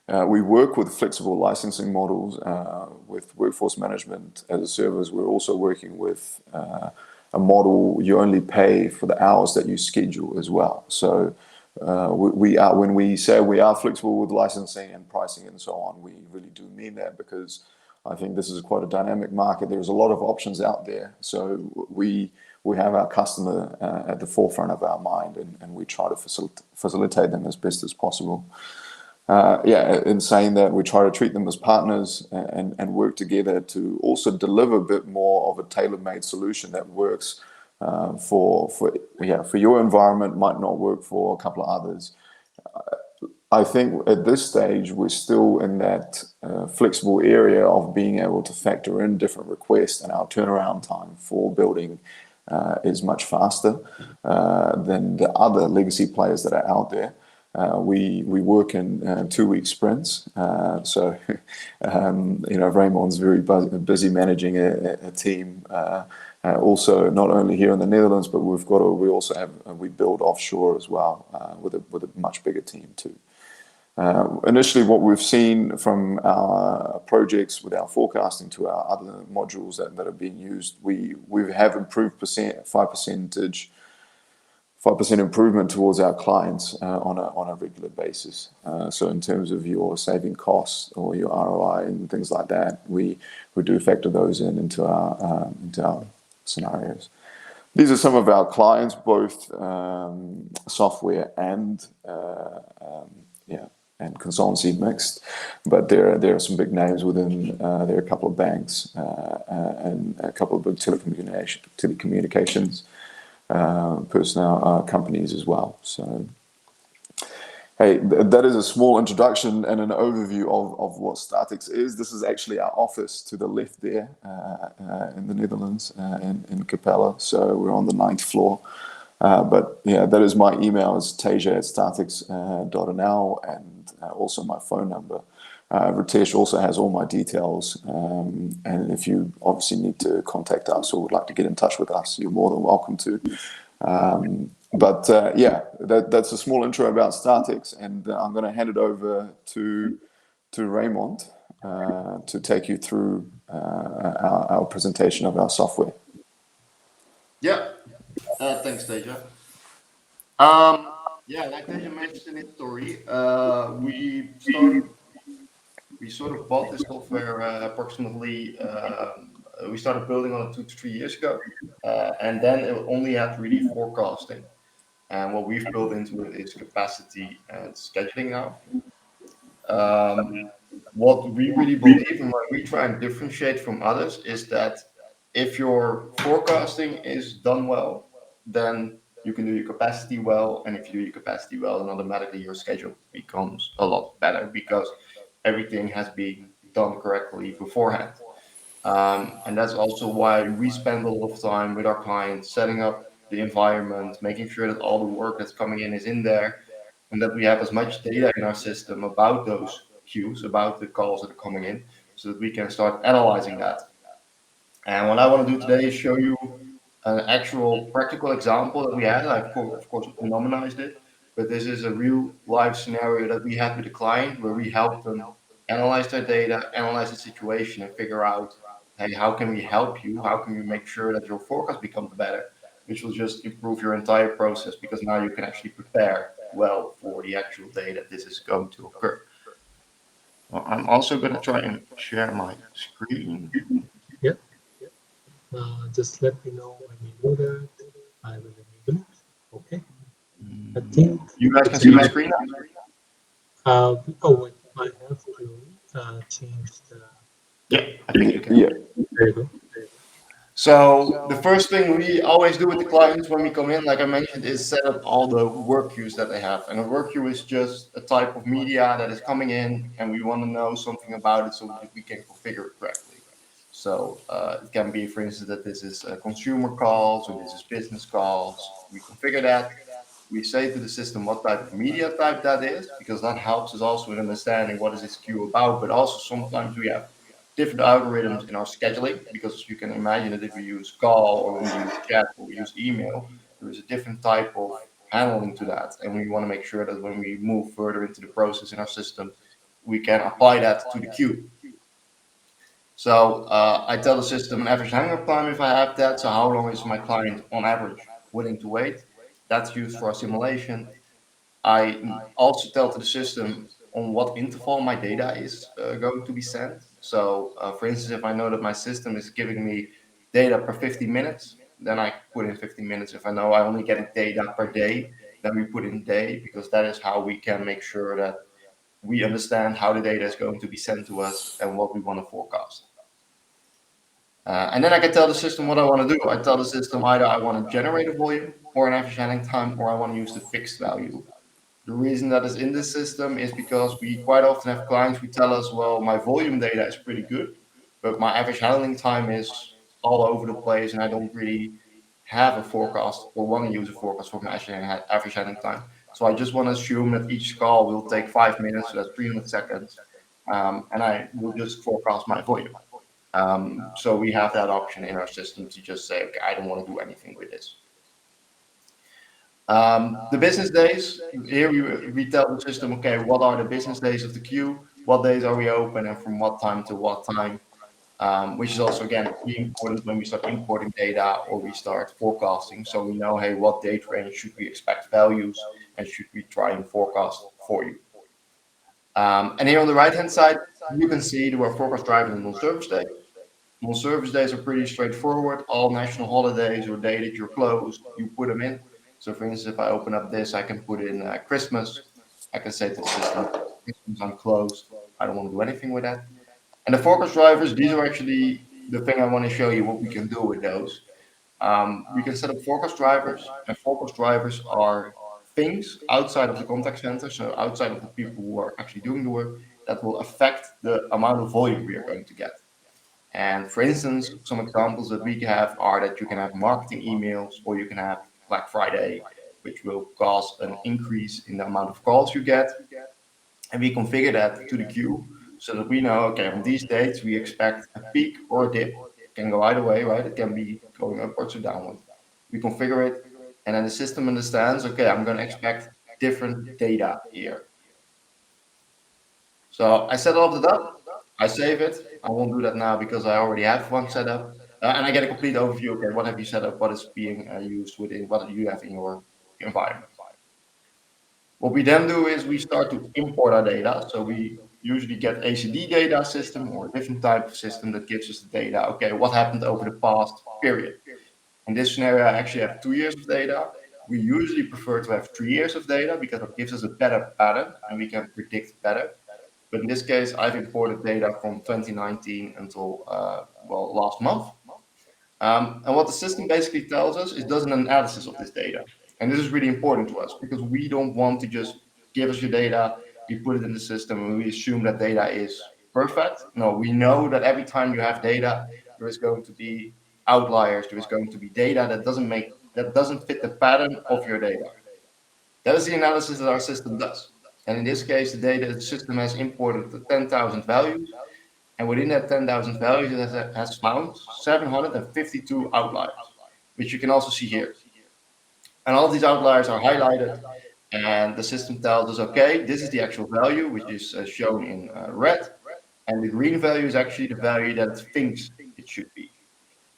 We work with flexible licensing models with workforce management as a service. We're also working with a model you only pay for the hours that you schedule as well. So when we say we are flexible with licensing and pricing and so on, we really do mean that, because I think this is quite a dynamic market. There's a lot of options out there. So we have our customer at the forefront of our mind, and we try to facilitate them as best as possible. In saying that, we try to treat them as partners and work together to also deliver a bit more of a tailor-made solution that works for your environment, might not work for a couple of others. I think at this stage, we're still in that flexible area of being able to factor in different requests, and our turnaround time for building is much faster than the other legacy players that are out there. We work in 2-week sprints. So Raymond's very busy managing a team. Also, not only here in the Netherlands, but we build offshore as well with a much bigger team too. Initially, what we've seen from our projects with our forecasting to our other modules that are being used, we have improved 5% improvement towards our clients on a regular basis. So in terms of your saving costs or your ROI and things like that, we do factor those into our scenarios. These are some of our clients, both software and consultancy mixed, but there are some big names within. There are a couple of banks and a couple of big telecommunications personnel companies as well. So, hey, that is a small introduction and an overview of what StrateX is. This is actually our office to the left there in the Netherlands, in Capella. So we're on the 9th floor. But that is my email, is teja@stratex.nl, and also my phone number. Ritesh also has all my details, and if you obviously need to contact us or would like to get in touch with us, you're more than welcome to. But yeah, that's a small intro about StrateX, and I'm going to hand it over to Raymond to take you through our presentation of our software. Yeah. Thanks, Teja. Yeah, like Teja mentioned in his story, we sort of bought this software approximately. We started building on it 2 to 3 years ago, and then it only had really forecasting. And what we've built into it is capacity and scheduling now. Um, what we really believe and what we try and differentiate from others is that if your forecasting is done well, then you can do your capacity well. And if you do your capacity well, then automatically your schedule becomes a lot better because everything has been done correctly beforehand. And that's also why we spend a lot of time with our clients setting up the environment, making sure that all the work that's coming in is in there, and that we have as much data in our system about those queues, about the calls that are coming in, so that we can start analyzing that. And what I want to do today is show you an actual practical example that we had. Of course, anonymized it, but this is a real live scenario that we had with a client where we helped them analyze their data, analyze the situation, and figure out, hey, how can we help you? How can we make sure that your forecast becomes better, which will just improve your entire process because now you can actually prepare well for the actual day that this is going to occur. Well, I'm also going to try and share my screen. Yeah. Just let me know when you do that. I will enable it. Okay. I think You guys can it's see my enough. screen now? Oh, wait, I have to change the. Yeah, I think you can. Yeah. There you go. So the first thing we always do with the clients when we come in, like I mentioned, is set up all the work queues that they have. And a work queue is just a type of media that is coming in, and we want to know something about it so that we can configure it correctly. So it can be, for instance, that this is consumer calls or this is business calls. We configure that. We say to the system what type of media type that is, because that helps us also in understanding what is this queue about. But also sometimes we have different algorithms in our scheduling, because you can imagine that if we use call or when we use chat or we use email, there is a different type of handling to that. And we want to make sure that when we move further into the process in our system, we can apply that to the queue. So I tell the system an average hang-up time if I have that. So how long is my client on average willing to wait? That's used for a simulation. I also tell to the system on what interval my data is going to be sent. So, for instance, if I know that my system is giving me data per 15 minutes, then I put in 15 minutes. If I know I only get data per day, then we put in day, because that is how we can make sure that we understand how the data is going to be sent to us and what we want to forecast. And then I can tell the system what I want to do. I tell the system either I want to generate a volume or an average handling time, or I want to use the fixed value. The reason that is in this system is because we quite often have clients who tell us, well, my volume data is pretty good, but my average handling time is all over the place, and I don't really have a forecast or want to use a forecast for my average handling time. So I just want to assume that each call will take 5 minutes, so that's 300 seconds, and I will just forecast my volume. So we have that option in our system to just say, okay, I don't want to do anything with this. The business days, here we tell the system, okay, what are the business days of the queue? What days are we open and from what time to what time? Which is also, again, really important when we start importing data or we start forecasting. So we know, hey, what date range should we expect values and should we try and forecast for you? And here on the right-hand side, you can see there are forecast drivers and non-service days. Non-service days are pretty straightforward. All national holidays or day that you're closed, you put them in. So for instance, if I open up this, I can put in Christmas. I can say to the system, Christmas, I'm closed. I don't want to do anything with that. And the forecast drivers, these are actually the thing I want to show you what we can do with those. We can set up forecast drivers, and forecast drivers are things outside of the contact center, so outside of the people who are actually doing the work, that will affect the amount of volume we are going to get. And for instance, some examples that we have are that you can have marketing emails, or you can have Black Friday, which will cause an increase in the amount of calls you get. And we configure that to the queue so that we know, okay, on these dates, we expect a peak or a dip. It can go either way, right? It can be going upwards or downwards. We configure it, And then the system understands, okay, I'm going to expect different data here. So I set all of it up. I save it. I won't do that now because I already have one set up. And I get a complete overview. Okay, what have you set up? What is being used within what you have in your environment? What we then do is we start to import our data. So we usually get ACD data system or a different type of system that gives us the data. Okay, what happened over the past period? In this scenario, I actually have 2 years of data. We usually prefer to have 3 years of data because it gives us a better pattern and we can predict better. But in this case, I've imported data from 2019 until, well, last month. And what the system basically tells us is does an analysis of this data. And this is really important to us because we don't want to just give us your data, we put it in the system, and we assume that data is perfect. No, we know that every time you have data, there is going to be outliers, there is going to be data that doesn't fit the pattern of your data. That is the analysis that our system does. And in this case, the system has imported the 10,000 values, and within that 10,000 values, it has found 752 outliers, which you can also see here. And all of these outliers are highlighted, and the system tells us, okay, this is the actual value, which is shown in red, and the green value is actually the value that it thinks it should be.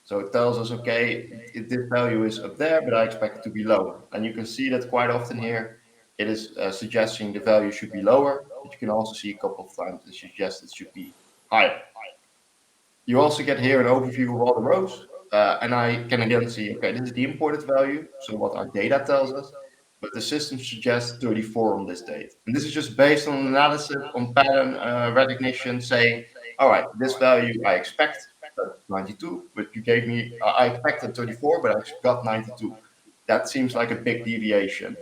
So it tells us, okay, this value is up there, but I expect it to be lower. And you can see that quite often here, it is suggesting the value should be lower, but you can also see a couple of times it suggests it should be higher. You also get here an overview of all the rows, and I can again see, okay, this is the imported value, so what our data tells us, but the system suggests 34 on this date. And this is just based on analysis, on pattern recognition, saying, all right, this value I expect 92, but you gave me, I expected 34, but I got 92. That seems like a big deviation.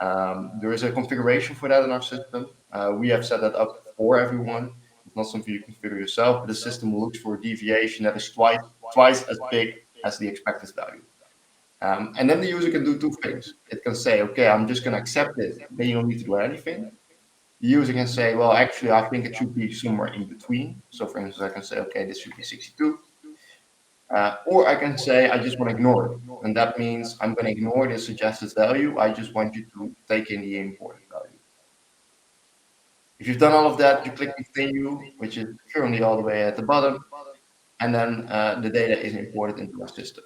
There is a configuration for that in our system. We have set that up for everyone. It's not something you configure yourself, but the system looks for a deviation that is twice as big as the expected value. And then the user can do two things. It can say, okay, I'm just going to accept it. Then you don't need to do anything. The user can say, well, actually, I think it should be somewhere in between. So for instance, I can say, okay, this should be 62. Or I can say, I just want to ignore it. And that means I'm going to ignore the suggested value. I just want you to take in the imported value. If you've done all of that, you click continue, which is currently all the way at the bottom. And then the data is imported into our system.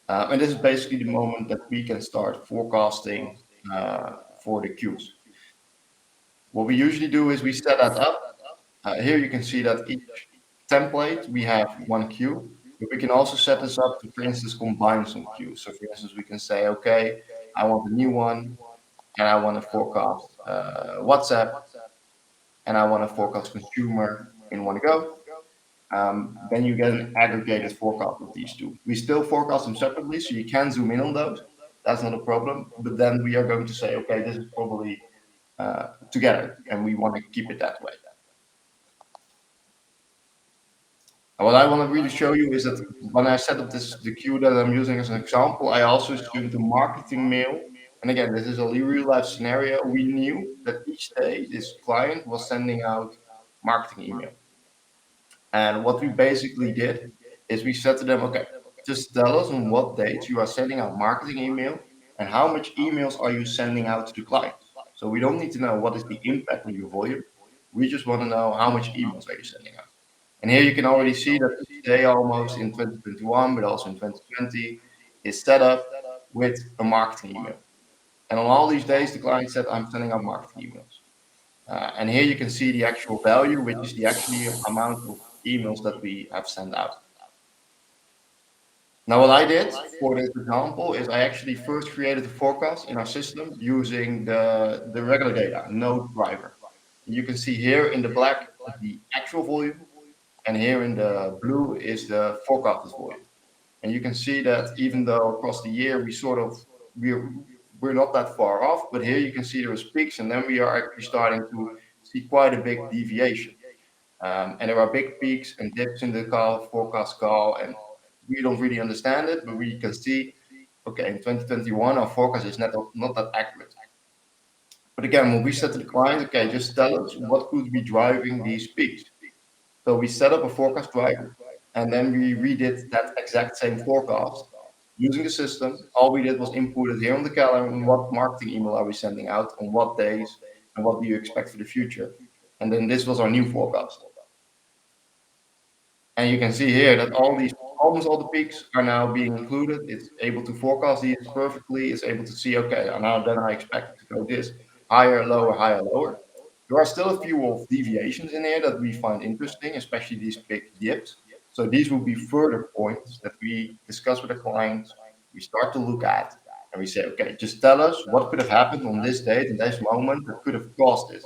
And this is basically the moment that we can start forecasting for the queues. What we usually do is we set that up. Here you can see that each template, we have one queue, but we can also set this up to, for instance, combine some queues. So for instance, we can say, okay, I want a new one, and I want to forecast WhatsApp, and I want to forecast consumer in one go. Then you get an aggregated forecast of these two. We still forecast them separately, so you can zoom in on those. That's not a problem. But then we are going to say, okay, this is probably together, and we want to keep it that way. And what I want to really show you is that when I set up the queue that I'm using as an example, I also assumed the marketing mail. And again, this is a real life scenario. We knew that each day this client was sending out marketing email. And what we basically did is we said to them, okay, just tell us on what date you are sending out marketing email and how much emails are you sending out to the clients. So we don't need to know what is the impact on your volume. We just want to know how much emails are you sending out. And here you can already see that each day almost in 2021, but also in 2020 is set up with a marketing email. And on all these days, the client said, I'm sending out marketing emails. And here you can see the actual value, which is the actual amount of emails that we have sent out. Now, what I did for this example is I actually first created a forecast in our system using the regular data, no driver. You can see here in the black the actual volume, and here in the blue is the forecasted volume. And you can see that even though across the year we're not that far off, but here you can see there is peaks, and then we are actually starting to see quite a big deviation. And there are big peaks and dips in the forecast call, and we don't really understand it, but we can see, okay, in 2021 our forecast is not that accurate. But again, when we said to the client, okay, just tell us what could be driving these peaks. So we set up a forecast driver, and then we redid that exact same forecast using the system. All we did was input it here on the calendar and what marketing email are we sending out on what days and what do you expect for the future. And then this was our new forecast. And you can see here that almost all the peaks are now being included. It's able to forecast these perfectly. It's able to see, okay, now then I expect it to go this higher, lower, higher, lower. There are still a few of deviations in here that we find interesting, especially these big dips. So these will be further points that we discuss with the clients. We start to look at and we say, okay, just tell us what could have happened on this date and this moment that could have caused this.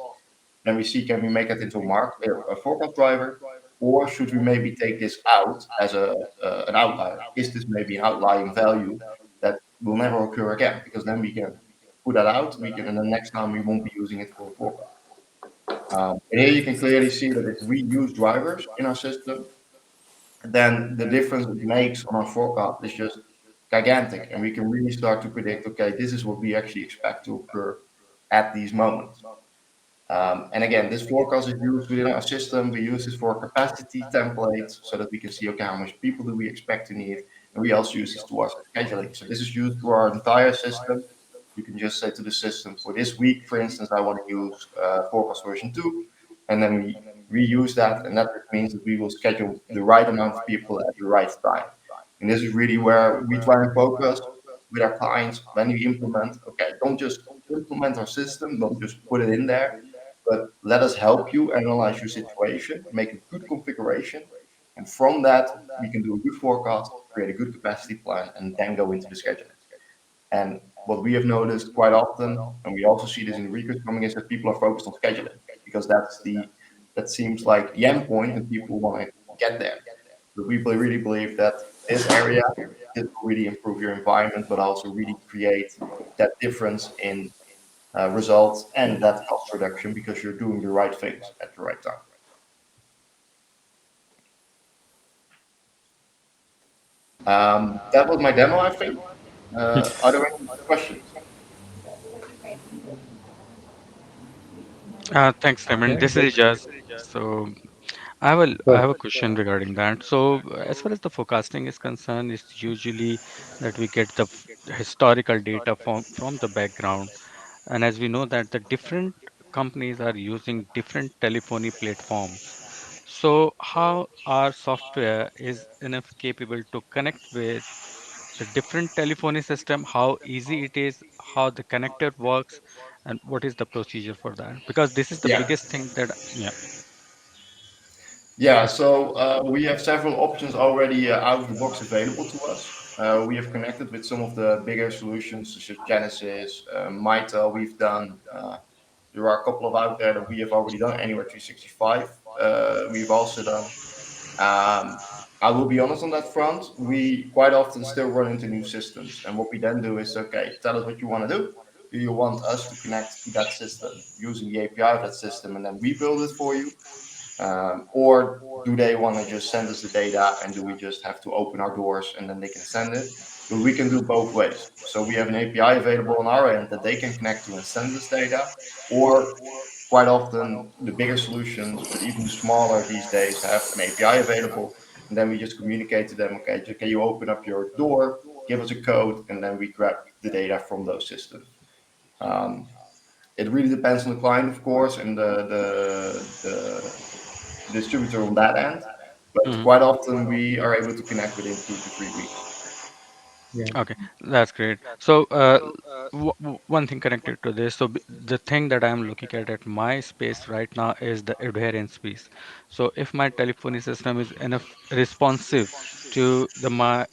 Then we see, can we make it into a forecast driver, or should we maybe take this out as an outlier? Is this maybe an outlying value that will never occur again? Because then we can put that out, and the next time we won't be using it for a forecast. And here you can clearly see that if we use drivers in our system, then the difference it makes on our forecast is just gigantic, and we can really start to predict, okay, this is what we actually expect to occur at these moments. And again, this forecast is used within our system. We use this for capacity templates so that we can see, okay, how much people do we expect to need? And we also use this towards scheduling. So this is used through our entire system. You can just say to the system, for this week, for instance, I want to use forecast version 2. And then we reuse that. And that means that we will schedule the right amount of people at the right time. And this is really where we try and focus with our clients when we implement. Okay, don't just implement our system, don't just put it in there, but let us help you analyze your situation, make a good configuration, and from that, we can do a good forecast, create a good capacity plan, and then go into the scheduling. And what we have noticed quite often, and we also see this in the recruits coming, is that people are focused on scheduling because that seems like the end point, and people want to get there. But we really believe that this area this will really improve your environment, but also really create that difference in results and that cost reduction because you're doing the right things at the right time. That was my demo, I think. Are there any questions? Thanks, Raymond. This is just so I have a question regarding that. So as far as the forecasting is concerned, it's usually that we get the historical data from the background, and as we know that the different companies are using different telephony platforms. So how our software is enough capable to connect with the different telephony system, how easy it is, how the connector works, and what is the procedure for that? Because this is the Yeah. biggest thing that, yeah. Yeah, so we have several options already out of the box available to us. We have connected with some of the bigger solutions such as Genesis, Mitel, we've done. There are a couple of out there that we have already done. Anywhere 365, we've also done. Um, I will be honest on that front. We quite often still run into new systems, and what we then do is, okay, tell us what you want to do. Do you want us to connect to that system using the API of that system, and then we build it for you? Or do they want to just send us the data and do we just have to open our doors and then they can send it? But we can do both ways. So we have an API available on our end that they can connect to and send us data, or quite often the bigger solutions, but even the smaller these days have an API available. And then we just communicate to them, okay, can you open up your door, give us a code, and then we grab the data from those systems. Um, it really depends on the client, of course, and the distributor on that end. But Mhm. quite often we are able to connect within 2 to 3 weeks. Yeah. Okay, that's great. So, one thing connected to this, so the thing that I'm looking at my space right now is the adherence piece. So, if my telephony system is enough responsive to my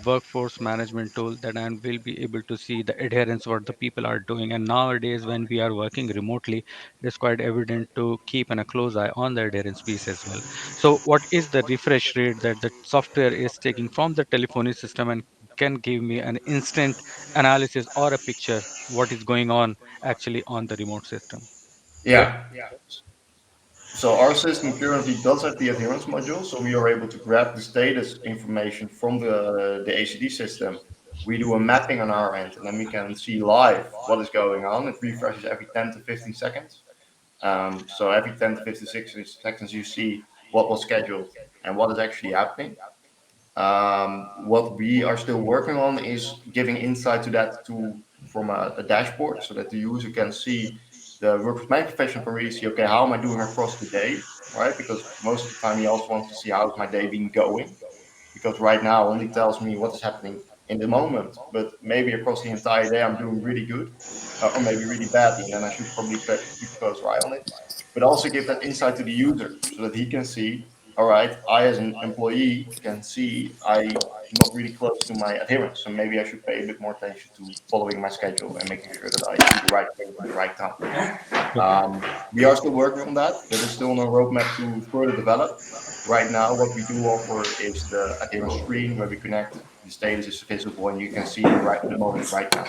workforce management tool, then I will be able to see the adherence what the people are doing. And nowadays, when we are working remotely, it is quite evident to keep a close eye on the adherence piece as well. So, what is the refresh rate that the software is taking from the telephony system and can give me an instant analysis or a picture what is going on actually on the remote system. Yep. Yeah. So our system currently does have the adherence module, so we are able to grab the status information from the ACD system. We do a mapping on our end, and then we can see live what is going on. It refreshes every 10 to 15 seconds. So every 10 to 56 seconds, you see what was scheduled and what is actually happening. What we are still working on is giving insight to that from a dashboard so that the user can see the workforce management professional can really see, okay, how am I doing across the day, right? Because most of the time he also wants to see how is my day been going, because right now only tells me what is happening in the moment, but maybe across the entire day I'm doing really good, or maybe really badly, and then I should probably keep a closer eye on it. But also give that insight to the user so that he can see, all right, I as an employee can see I not really close to my adherence, so maybe I should pay a bit more attention to following my schedule and making sure that I do the right things at the right time. Okay. We are still working on that. That is still on our roadmap to further develop. Right now, what we do offer is the adherence screen where we connect the status is visible and you can see the moment right now.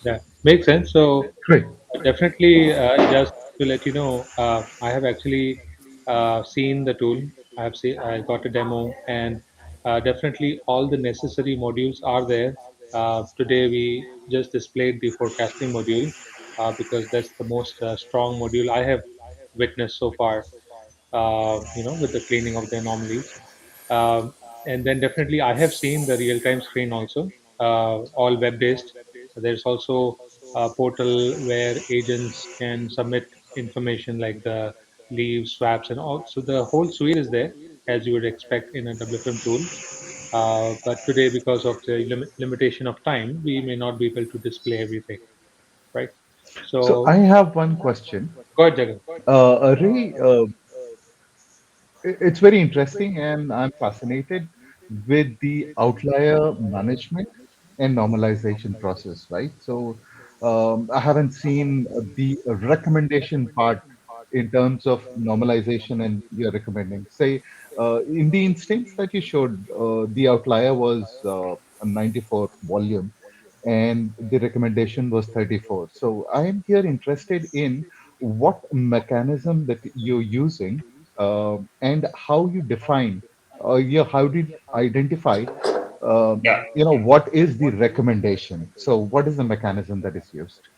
Yeah, makes sense. So Great. definitely, just to let you know, I have actually seen the tool. I got a demo, and definitely all the necessary modules are there. Today we just displayed the forecasting module because that's the most strong module I have witnessed so far. With the cleaning of the anomalies. Um, and then definitely, I have seen the real-time screen also, all web-based. There's also a portal where agents can submit information like the leave swaps and all. So the whole suite is there, as you would expect in a WFM tool. But today, because of the limitation of time, we may not be able to display everything, right? So So I have one question. go ahead, Jagan. Ray, it's very interesting, and I'm fascinated with the outlier management and normalization process, right? So, I haven't seen the recommendation part in terms of normalization, and you're recommending. Say, in the instance that you showed, the outlier was a 94 volume, and the recommendation was 34. So, I am here interested in what mechanism that you're using, and how you define, how did identify, Yeah. what is the recommendation? So, what is the mechanism that is used?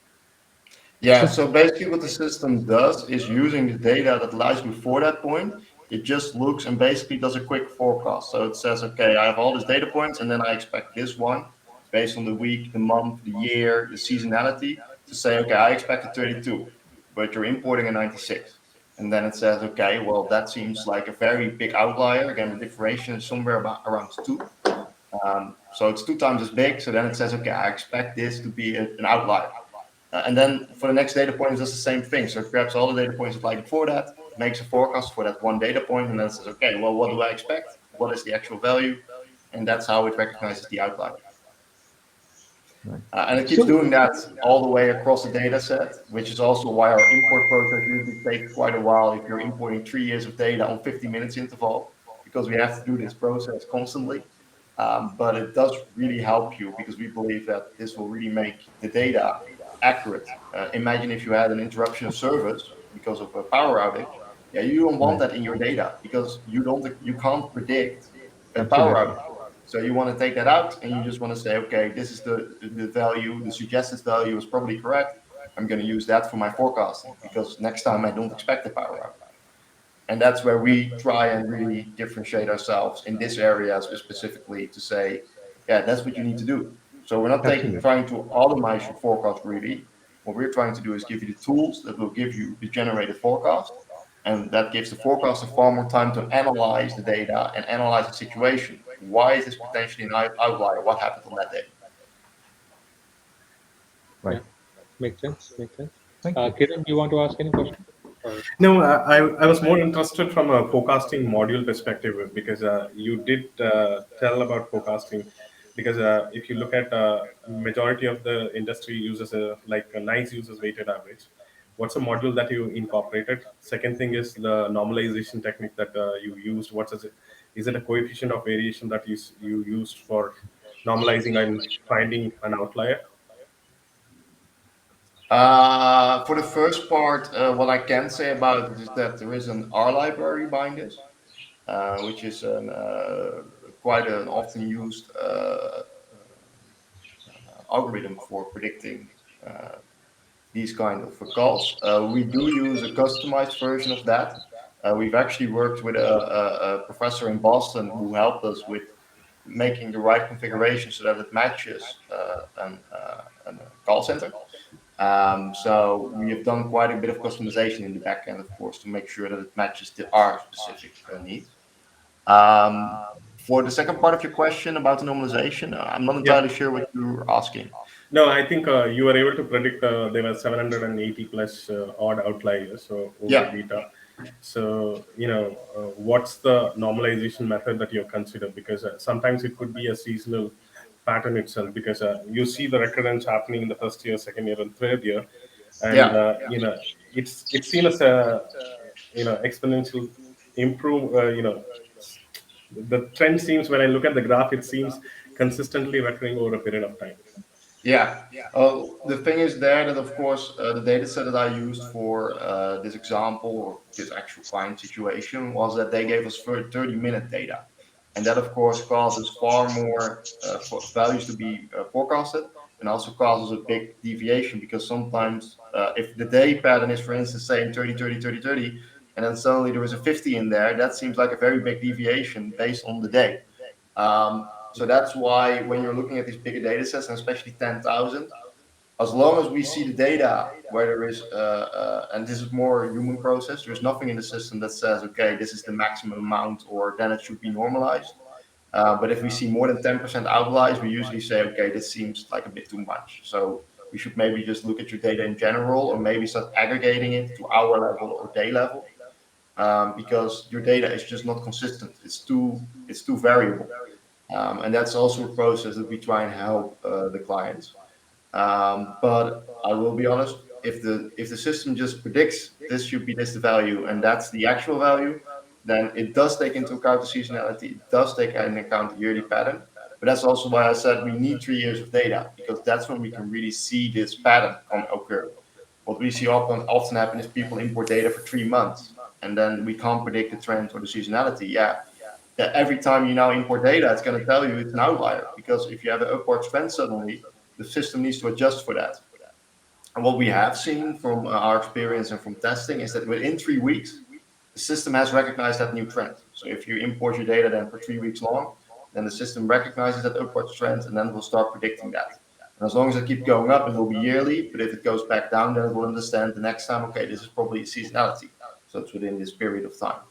Yeah, So, so basically what the system does is using the data that lies before that point, it just looks and basically does a quick forecast. So it says, okay, I have all these data points and then I expect this one based on the week, the month, the year, the seasonality to say, okay, I expect a 32, but you're importing a 96. And then it says, okay, well, that seems like a very big outlier. Again, the differentiation is somewhere about around two. So it's two times as big. So then it says, okay, I expect this to be an outlier. And then for the next data point, it does the same thing. So it grabs all the data points applied before that, makes a forecast for that one data point, and then says, okay, well, what do I expect? What is the actual value? And that's how it recognizes the outlier. right. And it keeps So, doing that all the way across the data set, which is also why our import process usually takes quite a while if you're importing 3 years of data on 50 minutes interval, because we have to do this process constantly. But it does really help you because we believe that this will really make the data accurate. Imagine if you had an interruption of service because of a power outage. Yeah, you don't want right, that in your data because you can't predict a power absolutely. outage. So you want to take that out and you just want to say, okay, this is the value, the suggested value is probably correct. I'm going to use that for my forecasting because next time I don't expect a power outage. And that's where we try and really differentiate ourselves in this area specifically to say, yeah, that's what you need to do. So we're not Absolutely. trying to automate your forecast really. What we're trying to do is give you the tools that will give you the generated forecast. And that gives the forecaster far more time to analyze the data and analyze the situation. Why is this potentially an outlier? What happened on that day? Right. Yeah, makes sense. Makes sense. Thank you. Kiran, do you want to ask any question? Or No, I was more interested from a forecasting module perspective because you did tell about forecasting. Because if you look at majority of the industry uses like a nice uses weighted average. What's a module that you incorporated? Second thing is the normalization technique that you used. What is it? Is it a coefficient of variation that you used for normalizing and finding an outlier? For the first part, what I can say about it is that there is an R library behind this, which is quite an often used algorithm for predicting uh, these kind of calls. We do use a customized version of that, We've actually worked with a professor in Boston who helped us with making the right configuration so that it matches a call center. So we have done quite a bit of customization in the back end, of course, to make sure that it matches our specific needs. Um, for the second part of your question about the normalization, I'm not Yeah. entirely sure what you're asking. No, I think you were able to predict there were 780 plus odd outliers so over Yeah, data. So, what's the normalization method that you consider? Because sometimes it could be a seasonal pattern itself, because you see the recurrence happening in the first year, second year, and third year. And, yeah. it's seen as a, exponential improve, the trend seems, when I look at the graph, it seems consistently recurring over a period of time. Yeah. The thing is there that, of course, the data set that I used for this example or this actual client situation was that they gave us 30-minute data. And that, of course, causes far more values to be forecasted, and also causes a big deviation, because sometimes if the day pattern is, for instance, saying 30, 30, 30, 30, and then suddenly there is a 50 in there, that seems like a very big deviation based on the day. So that's why when you're looking at these bigger data sets, and especially 10,000, as long as we see the data where there is, and this is more a human process, there's nothing in the system that says, okay, this is the maximum amount, or then it should be normalized. But if we see more than 10% outliers, we usually say, okay, this seems like a bit too much. So we should maybe just look at your data in general, or maybe start aggregating it to hour level or day level, because your data is just not consistent. It's too variable. And that's also a process that we try and help the clients. But I will be honest, if the system just predicts this should be this the value, and that's the actual value, then it does take into account the seasonality. It does take into account the yearly pattern. But that's also why I said we need 3 years of data, because that's when we can really see this pattern come occur. What we see often happen is people import data for 3 months, and then we can't predict the trend or the seasonality. Yeah, that every time you now import data, it's going to tell you it's an outlier, because if you have an upward trend suddenly, the system needs to adjust for that. And what we have seen from our experience and from testing is that within 3 weeks, the system has recognized that new trend. So if you import your data then for 3 weeks long, then the system recognizes that upward trend, and then it will start predicting that. And as long as it keeps going up, it will be yearly. But if it goes back down, then it will understand the next time, okay, this is probably a seasonality. So it's within this period of time.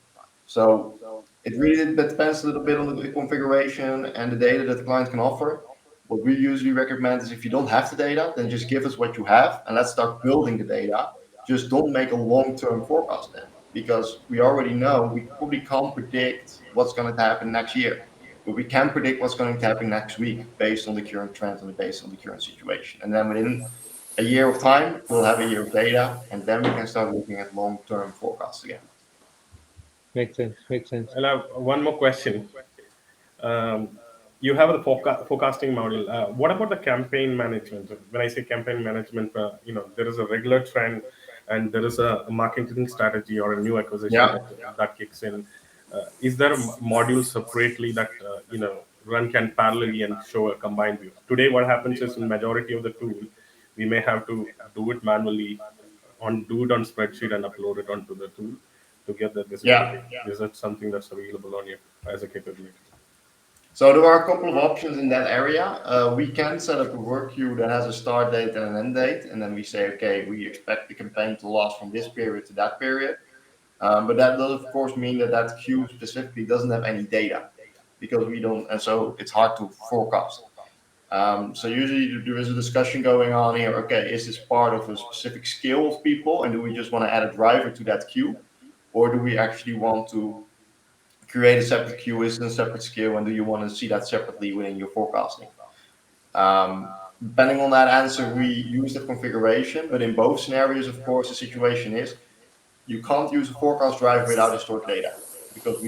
So it really depends a little bit on the configuration and the data that the client can offer. What we usually recommend is, if you don't have the data, then just give us what you have and let's start building the data. Just don't make a long-term forecast then, because we already know we probably can't predict what's going to happen next year, but we can predict what's going to happen next week based on the current trend and based on the current situation. And then within a year of time, we'll have a year of data, and then we can start looking at long-term forecasts again. Makes sense. Makes sense. I'll have one more question. Um, you have the forecasting model. What about the campaign management? When I say campaign management, there is a regular trend, and there is a marketing strategy or a new acquisition Yeah. that kicks in. Is there a module separately that run can parallelly and show a combined view? Today, what happens is, in majority of the tool, we may have to do it manually, do it on spreadsheet and upload it onto the tool to get the Yeah. visibility. Is that something that's available on you as a capability? So there are a couple of options in that area. We can set up a work queue that has a start date and an end date, and then we say, okay, we expect the campaign to last from this period to that period. But that does, of course, mean that that queue specifically doesn't have any data, because we don't, and so it's hard to forecast. So usually there is a discussion going on here. Okay, is this part of a specific skill of people, and do we just want to add a driver to that queue, or do we actually want to create a separate queue? Is it a separate skill, and do you want to see that separately within your forecasting? Depending on that answer, we use the configuration. But in both scenarios, of course, the situation is you can't use a forecast driver without historic data, because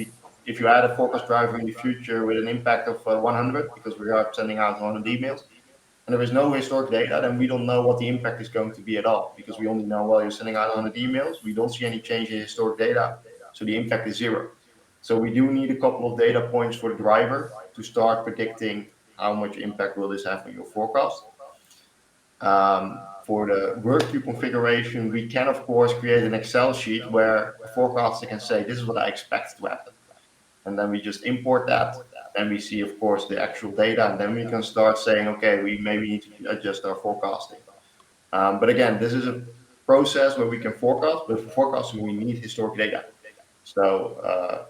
if you add a forecast driver in the future with an impact of 100, because we are sending out 100 emails, and there is no historic data, then we don't know what the impact is going to be at all, because we only know, well, you're sending out 100 emails. We don't see any change in historic data, so the impact is zero. So we do need a couple of data points for the driver to start predicting how much impact will this have on your forecast. for the work queue configuration, we can of course create an Excel sheet where a forecaster can say, this is what I expect to happen. And then we just import that. Then we see, of course, the actual data, and then we can start saying, okay, we maybe need to adjust our forecasting. But again, this is a process where we can forecast, but for forecasting, we need historic data. So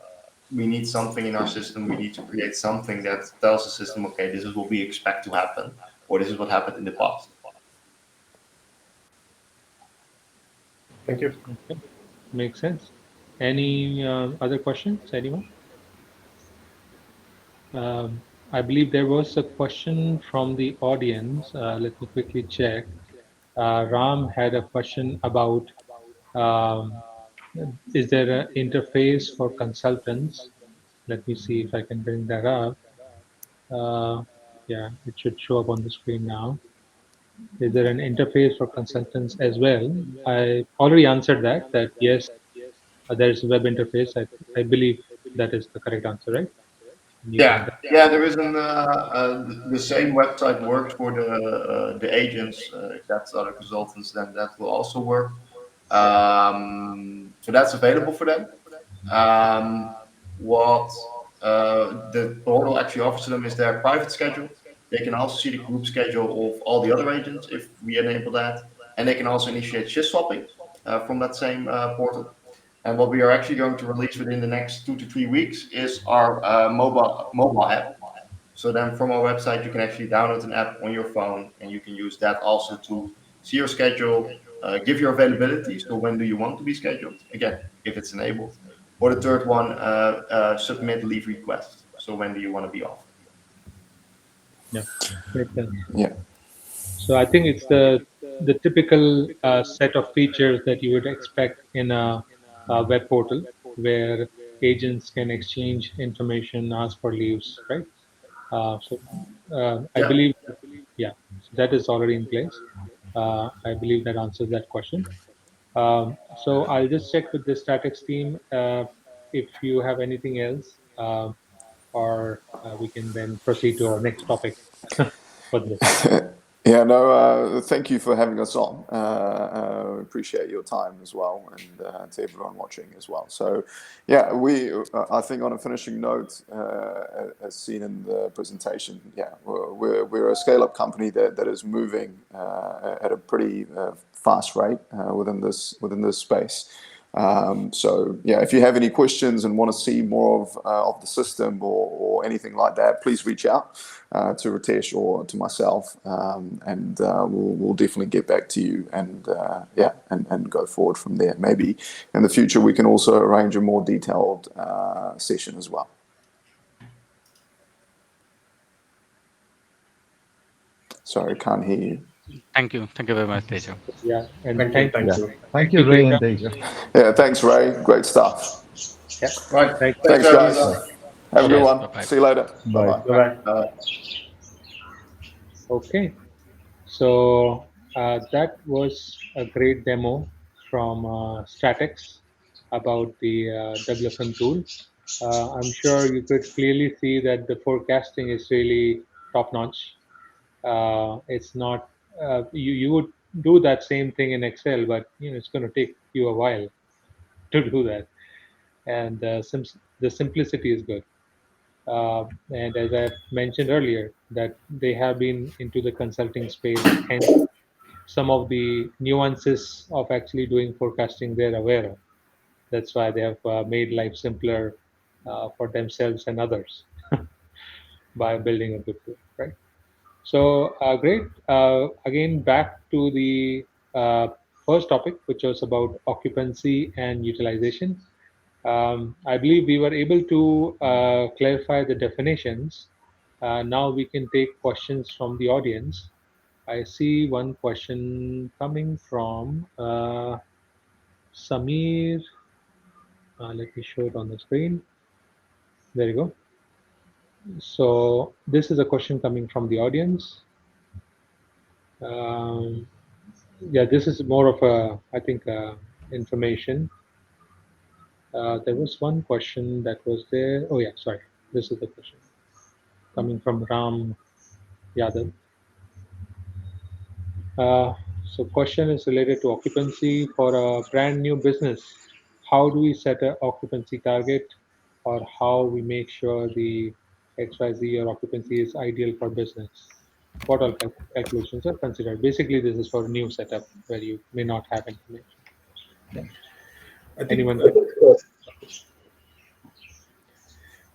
we need something in our system. We need to create something that tells the system, okay, this is what we expect to happen, or this is what happened in the past. Thank you. Okay, makes sense. Any other questions? Anyone? I believe there was a question from the audience. Let me quickly check. Ram had a question about um, is there an interface for consultants? Let me see if I can bring that up. Yeah, it should show up on the screen now. Is there an interface for consultants as well? I already answered that, yes, there's a web interface. I believe that is the correct answer, right? And you can, Yeah, there is the same website works for the agents. If that's other consultants, then that will also work. So that's available for them. Um, what the portal actually offers to them is their private schedule. They can also see the group schedule of all the other agents if we enable that, and they can also initiate shift swapping from that same portal. And what we are actually going to release within the next 2 to 3 weeks is our mobile app. So then from our website, you can actually download an app on your phone, and you can use that also to see your schedule, give your availability. So when do you want to be scheduled? Again, if it's enabled. Or the third one, submit leave request. So when do you want to be off? yeah, makes sense. Yeah. So I think it's the typical set of features that you would expect in a web portal where agents can exchange information, ask for leaves, right? I Yeah. believe, yeah, so that is already in place. I believe that answers that question. So I'll just check with the StrateX team if you have anything else, or we can then proceed to our next topic for this. Yeah, no, thank you for having us on. Appreciate your time as well, and to everyone watching as well. So, yeah, I think on a finishing note, as seen in the presentation, yeah, we're a scale-up company that is moving at a pretty fast rate within this space. So yeah, if you have any questions and want to see more of the system or anything like that, please reach out to Ritesh or to myself, and we'll definitely get back to you and yeah, and go forward from there. Maybe in the future we can also arrange a more detailed session as well. Sorry, can't hear you. Thank you very much, Teja. Yeah, and Thank you. thank Yeah. Thank you. Thank you, you, Ray Teja. and Deja. Yeah, thanks, Ray. Great stuff. Yeah, Right. thank Thanks Thanks, for having us guys. on. Bye. Have a good Okay. Cheers. one. Bye bye. See you later. Bye Bye. bye. Bye bye. Okay. So that was a great demo from StrateX about the WFM tool. I'm sure you could clearly see that the forecasting is really top notch. It's not you would do that same thing in Excel, but it's going to take you a while to do that, and the simplicity is good. And as I mentioned earlier, that they have been into the consulting space, and some of the nuances of actually doing forecasting they're aware of. That's why they have made life simpler for themselves and others by building a good tool, right? So great. Again, back to the first topic, which was about occupancy and utilization. I believe we were able to clarify the definitions. Now we can take questions from the audience. I see one question coming from Samir. Let me show it on the screen. There you go. So this is a question coming from the audience. Um, yeah, this is more of a, I think, information. There was one question that was there. Oh yeah, sorry. This is the question coming from Ram Yadav. Uh, So question is related to occupancy for a brand new business. How do we set a occupancy target, or how we make sure the XYZ or occupancy is ideal for business? What all calculations are considered? Basically, this is for new setup where you may not have information. Yeah. I think Anyone can.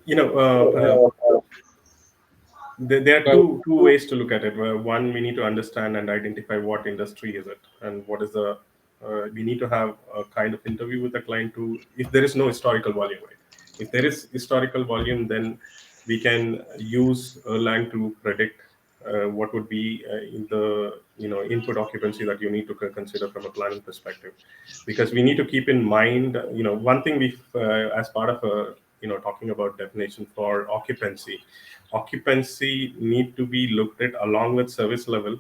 you know there are Well, two ways to look at it. One, we need to understand and identify what industry is it, and what is the we need to have a kind of interview with the client to, if there is no historical volume, right? If there is historical volume, then we can use Erlang to predict what would be in the input occupancy that you need to consider from a planning perspective, because we need to keep in mind one thing we as part of a talking about definition for occupancy need to be looked at along with service level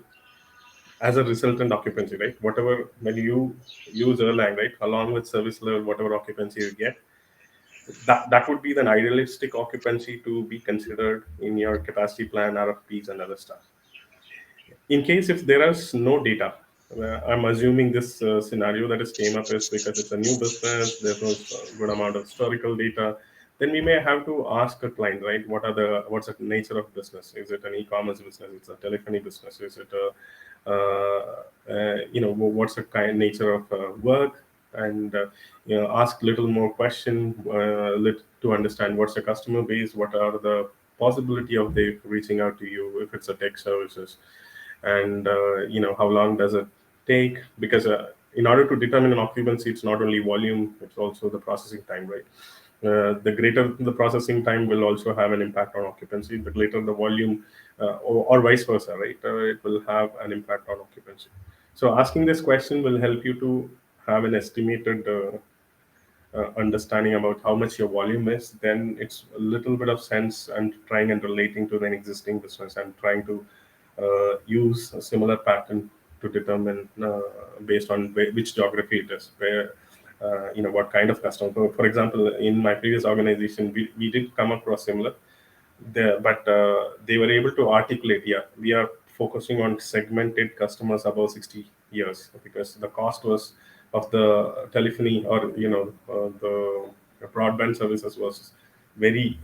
as a resultant occupancy, right? Whatever, when you use Erlang, right, along with service level, whatever occupancy you get, that would be the idealistic occupancy to be considered in your capacity plan, RFPs, and other stuff. In case if there is no data, I'm assuming this scenario that has came up is because it's a new business, there's no good amount of historical data, then we may have to ask a client, right, what's the nature of business? Is it an e-commerce business? It's a telephony business? Is it what's the kind nature of work? And ask little more question to understand what's the customer base, what are the possibility of they reaching out to you if it's a tech services, and how long does it take? Because in order to determine an occupancy, it's not only volume, it's also the processing time, right? The greater the processing time will also have an impact on occupancy. The greater the volume, or vice versa, right? It will have an impact on occupancy. So asking this question will help you to have an estimated understanding about how much your volume is. Then it's a little bit of sense and trying and relating to an existing business and trying to use a similar pattern to determine based on which geography it is, where what kind of customer. For example, in my previous organization, we did come across similar there, but they were able to articulate, yeah, we are focusing on segmented customers above 60 years, because the cost was of the telephony, or the broadband services was very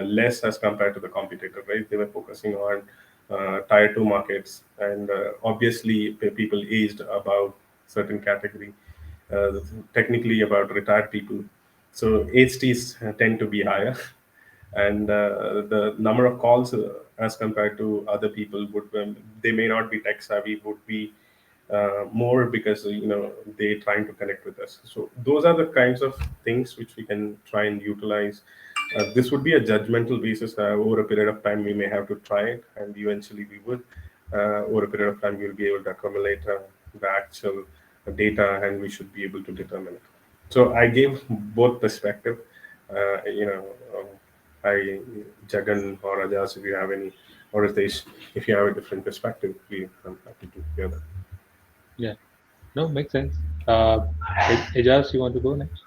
less as compared to the competitor, right? They were focusing on tier 2 markets, and obviously people aged above certain category, uh, technically about retired people. So HTs tend to be higher, and the number of calls as compared to other people would, they may not be tech savvy, would be more, because they trying to connect with us. So those are the kinds of things which we can try and utilize. This would be a judgmental basis. Over a period of time we may have to try it, and eventually we would, over a period of time we'll be able to accumulate the actual data, and we should be able to determine it. So I gave both perspective. uh, you know um, I, Jagan or Rajas, if you have any, or if you have a different perspective, I'm happy to hear that. Yeah, no, makes sense. Ejaz, you want to go next?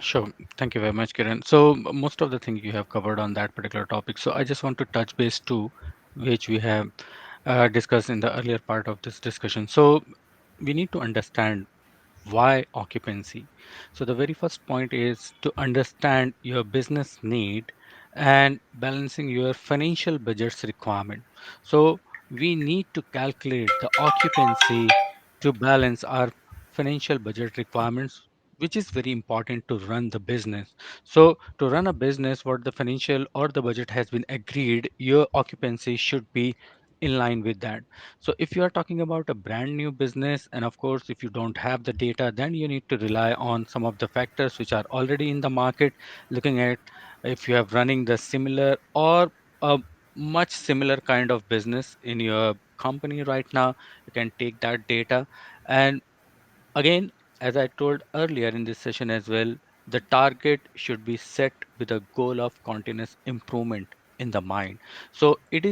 Sure. Thank you very much, Kiran. So most of the things you have covered on that particular topic. So I just want to touch base too, which we have discussed in the earlier part of this discussion. So we need to understand why occupancy. So the very first point is to understand your business need and balancing your financial budget's requirement. So we need to calculate the occupancy to balance our financial budget requirements, which is very important to run the business. So to run a business, what the financial or the budget has been agreed, your occupancy should be in line with that. So if you are talking about a brand new business, and of course, if you don't have the data, then you need to rely on some of the factors which are already in the market, looking at if you have running the similar or a much similar kind of business in your company right now, you can take that data. And again, as I told earlier in this session as well, the target should be set with a goal of continuous improvement in the mind. So it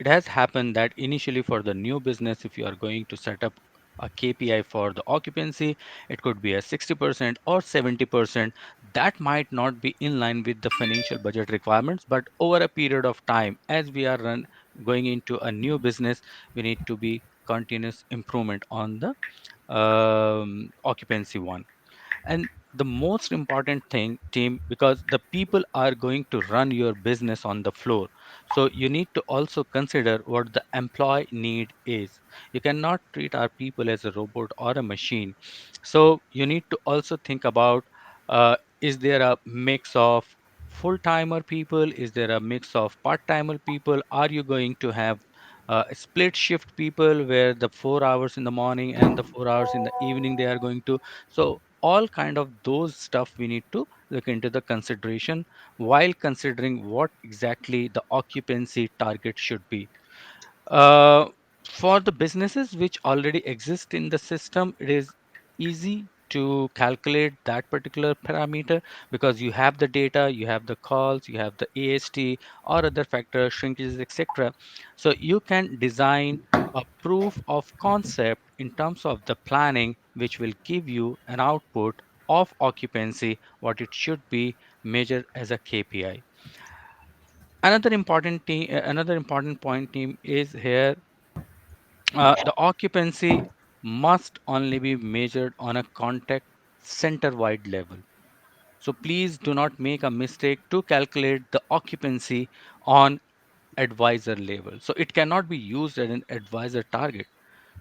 has happened that initially for the new business, if you are going to set up a KPI for the occupancy, it could be a 60% or 70%. That might not be in line with the financial budget requirements, but over a period of time, as we are going into a new business, we need to be continuous improvement on the occupancy one. And the most important thing, team, because the people are going to run your business on the floor, so you need to also consider what the employee need is. You cannot treat our people as a robot or a machine. So you need to also think about, is there a mix of full timer people, is there a mix of part timer people, are you going to have split shift people where the 4 hours in the morning and the 4 hours in the evening they are going to. So all kind of those stuff we need to look into the consideration while considering what exactly the occupancy target should be. uh, for the businesses which already exist in the system, it is easy to calculate that particular parameter because you have the data, you have the calls, you have the AST or other factors, shrinkages, etc. So you can design a proof of concept in terms of the planning, which will give you an output of occupancy, what it should be measured as a KPI. Another important point, team, is here, the occupancy must only be measured on a contact center wide level. So please do not make a mistake to calculate the occupancy on advisor level. So it cannot be used as an advisor target.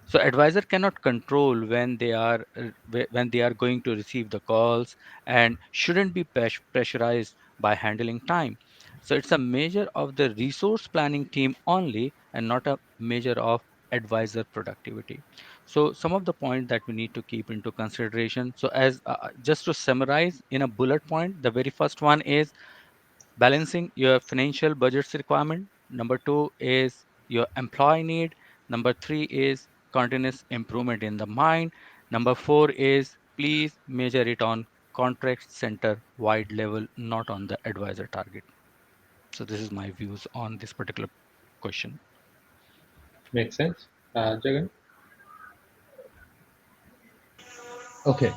So advisor cannot control when they are when they are going to receive the calls and shouldn't be pressurized by handling time. So it's a measure of the resource planning team only and not a measure of advisor productivity. So some of the points that we need to keep into consideration. So as just to summarize in a bullet point, the very first one is balancing your financial budgets requirement. Number two is your employee need. Number three is continuous improvement in the mind. Number four is please measure it on contract center wide level, not on the advisor target. So this is my views on this particular question. Makes sense. Jagan? Okay.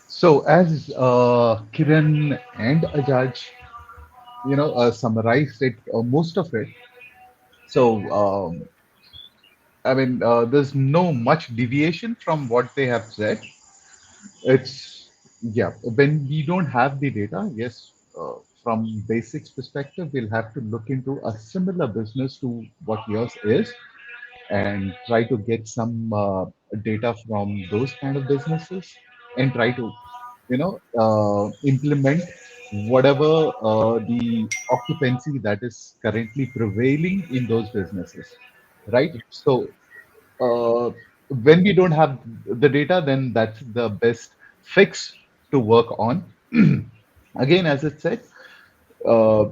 So as Kiran and Ajaj, summarized it, most of it. So there's no much deviation from what they have said. It's yeah. When we don't have the data, yes, from basics perspective, we'll have to look into a similar business to what yours is, and try to get some data from those kind of businesses, and try to implement whatever the occupancy that is currently prevailing in those businesses, right? So uh, when we don't have the data, then that's the best fix to work on. Again, as it said, uh,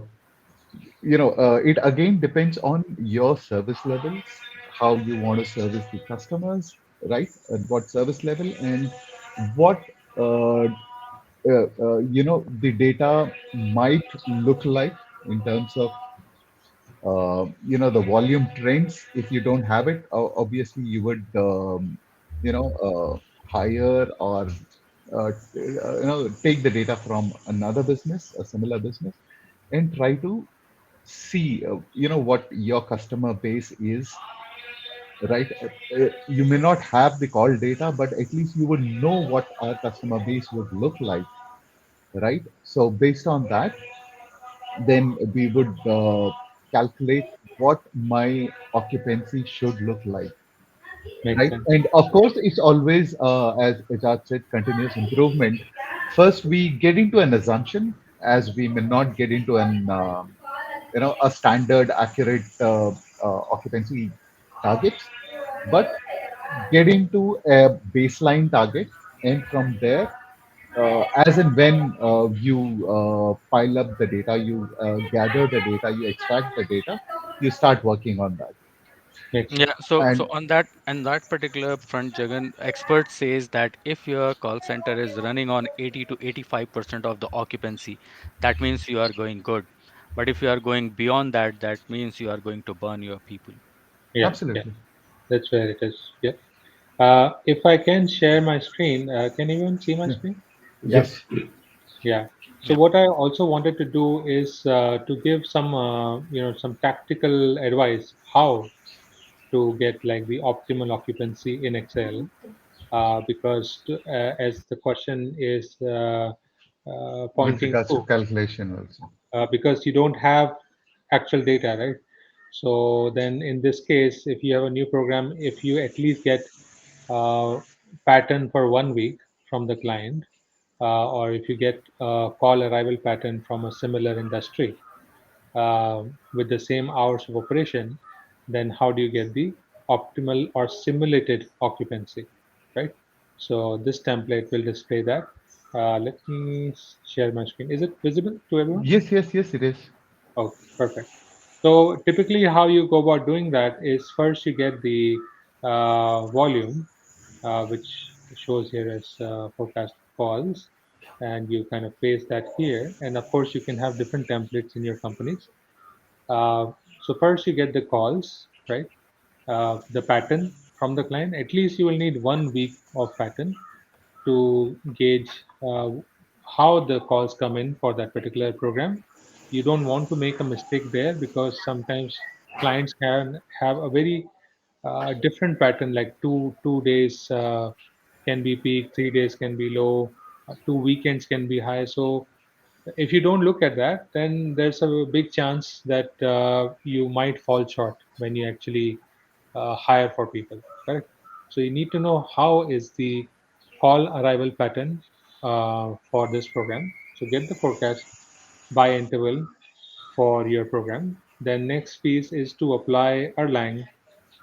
it again depends on your service levels, how you want to service the customers, right? At what service level, and what uh, the data might look like in terms of the volume trends. If you don't have it, obviously you would hire or take the data from another business, a similar business, and try to see what your customer base is, right? You may not have the call data, but at least you would know what our customer base would look like, right? So based on that, then we would calculate what my occupancy should look like, Makes right? sense. And of course, it's always, as Ijaz said, continuous improvement. First, we get into an assumption, as we may not get into an a standard accurate occupancy targets, but get into a baseline target, and from there, as and when you pile up the data, you gather the data, you extract the data, you start working on that. Makes sense. Yeah, so And on that particular front, Jagan, expert says that if your call center is running on 80 to 85% of the occupancy, that means you are going good. But if you are going beyond that, that means you are going to burn your people. Yeah, yeah. absolutely, That's where it is. Yeah. If I can share my screen, can anyone see my yeah. screen? Yes, Yeah. So Yeah. what I also wanted to do is to give some some tactical advice how to get like the optimal occupancy in Excel, as the question is With pointing regards to to, calculation also. because you don't have actual data, right? So then in this case, if you have a new program, if you at least get uh, pattern for 1 week from the client, or if you get a call arrival pattern from a similar industry with the same hours of operation, then how do you get the optimal or simulated occupancy, right? So this template will display that. Let me share my screen. Is it visible to everyone? Yes, yes, yes, it is. Okay, perfect. So typically, how you go about doing that is first you get the volume, which shows here as forecast calls, and you kind of paste that here. And of course, you can have different templates in your companies. Uh, so first you get the calls, right? The pattern from the client. At least you will need 1 week of pattern to gauge how the calls come in for that particular program. You don't want to make a mistake there because sometimes clients can have a very different pattern, like two days can be peak, 3 days can be low, two weekends can be high. So if you don't look at that, then there's a big chance that you might fall short when you actually hire for people, correct? So you need to know how is the call arrival pattern for this program. So get the forecast by interval for your program. Then next piece is to apply Erlang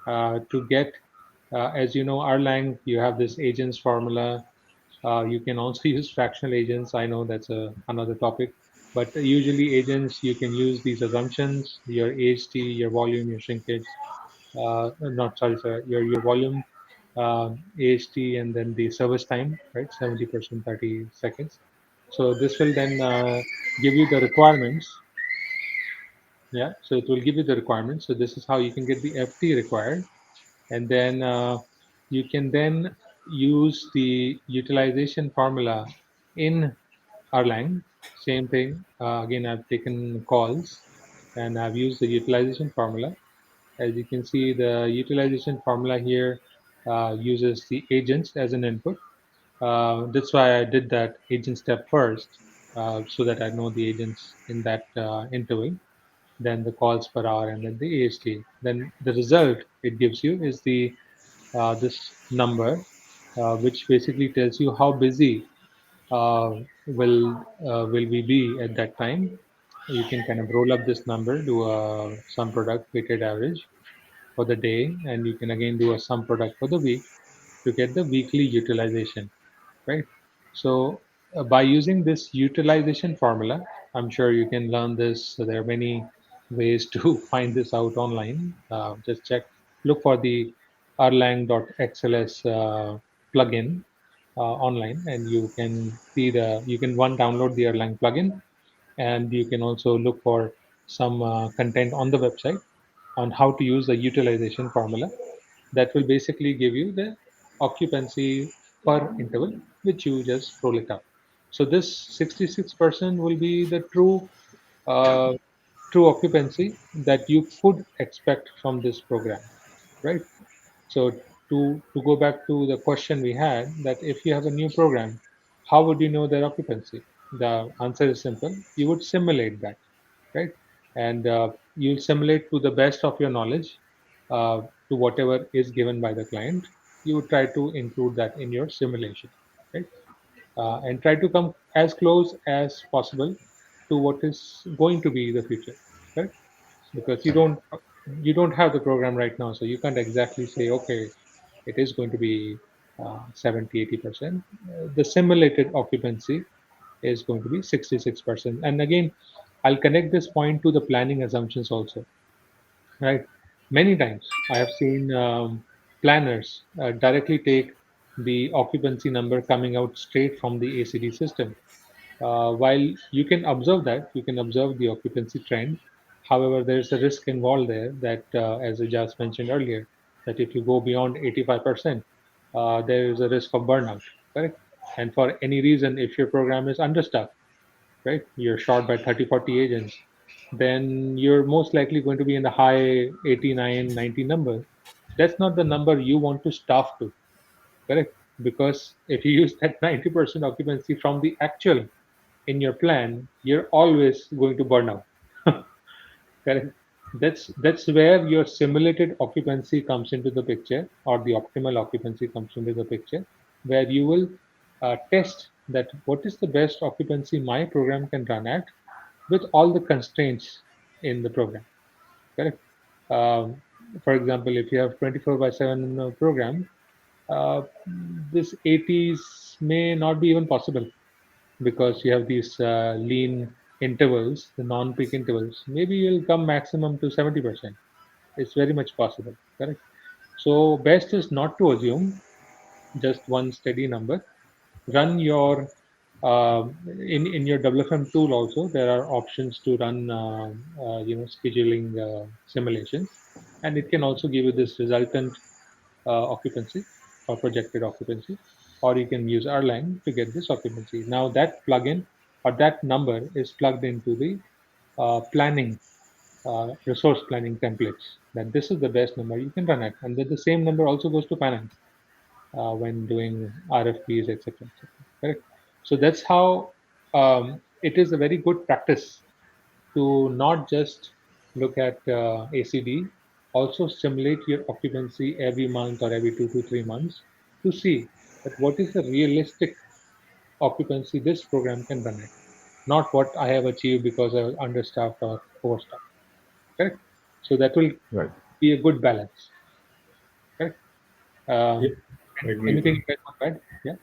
to get, as you know, Erlang, you have this agents formula. You can also use fractional agents. I know that's another topic, but usually agents, you can use these assumptions, your AHT, your volume, your shrinkage, not sorry, sir, your volume, AHT, and then the service time, right? 70%, 30 seconds. So this will then give you the requirements. Yeah, so it will give you the requirements. So this is how you can get the FT required, and then you can then use the utilization formula in Erlang. Same thing. Again, I've taken calls and I've used the utilization formula. As you can see, the utilization formula here uses the agents as an input. That's why I did that agent step first, so that I know the agents in that interval, then the calls per hour, and then the AST. Then the result it gives you is the this number, which basically tells you how busy uh, will we be at that time. You can kind of roll up this number, do a sum product weighted average for the day, and you can again do a sum product for the week to get the weekly utilization, right? So by using this utilization formula, I'm sure you can learn this. So there are many ways to find this out online. Just check, look for the Erlang.xls plugin online, and you can see you can download the Erlang plugin, and you can also look for some content on the website on how to use the utilization formula that will basically give you the occupancy per interval, which you just roll it up. So this 66% will be the uh, true occupancy that you could expect from this program, right? So to go back to the question we had, that if you have a new program, how would you know their occupancy? The answer is simple. You would simulate that, right? And you'll simulate to the best of your knowledge to whatever is given by the client. You would try to include that in your simulation, right? And try to come as close as possible to what is going to be the future, right? Because you don't have the program right now, so you can't exactly say, okay, it is going to be 70, 80%. The simulated occupancy is going to be 66%. And again, I'll connect this point to the planning assumptions also, right? Many times I have seen planners directly take the occupancy number coming out straight from the ACD system. While you can observe that, you can observe the occupancy trend. However, there's a risk involved there that, as I just mentioned earlier, that if you go beyond 85%, there is a risk of burnout, correct? And for any reason, if your program is understaffed, right? You're short by 30, 40 agents, then you're most likely going to be in the high 89, 90 number. That's not the number you want to staff to, correct? Because if you use that 90% occupancy from the actual in your plan, you're always going to burn out. Correct. That's where your simulated occupancy comes into the picture, or the optimal occupancy comes into the picture, where you will test that what is the best occupancy my program can run at with all the constraints in the program. Correct. Um, for example, if you have 24 by 7 program, uh, this 80s may not be even possible because you have these lean intervals, the non-peak intervals. Maybe you'll come maximum to 70%. It's very much possible, correct? So best is not to assume just one steady number. Run your in your WFM tool also there are options to run scheduling simulations, and it can also give you this resultant occupancy or projected occupancy, or you can use Erlang to get this occupancy. Now that plugin or that number is plugged into the planning resource planning templates. That this is the best number you can run at, and that the same number also goes to finance when doing RFPs, etc., etc. Correct. So that's how it is a very good practice to not just look at ACD, also simulate your occupancy every month or every 2 to 3 months to see that what is the realistic occupancy this program can run at, not what I have achieved because I was understaffed or overstaffed. Correct. So that will Right. be a good balance. Correct. Yeah, Um, I agree with anything that. you guys want to add? Yeah,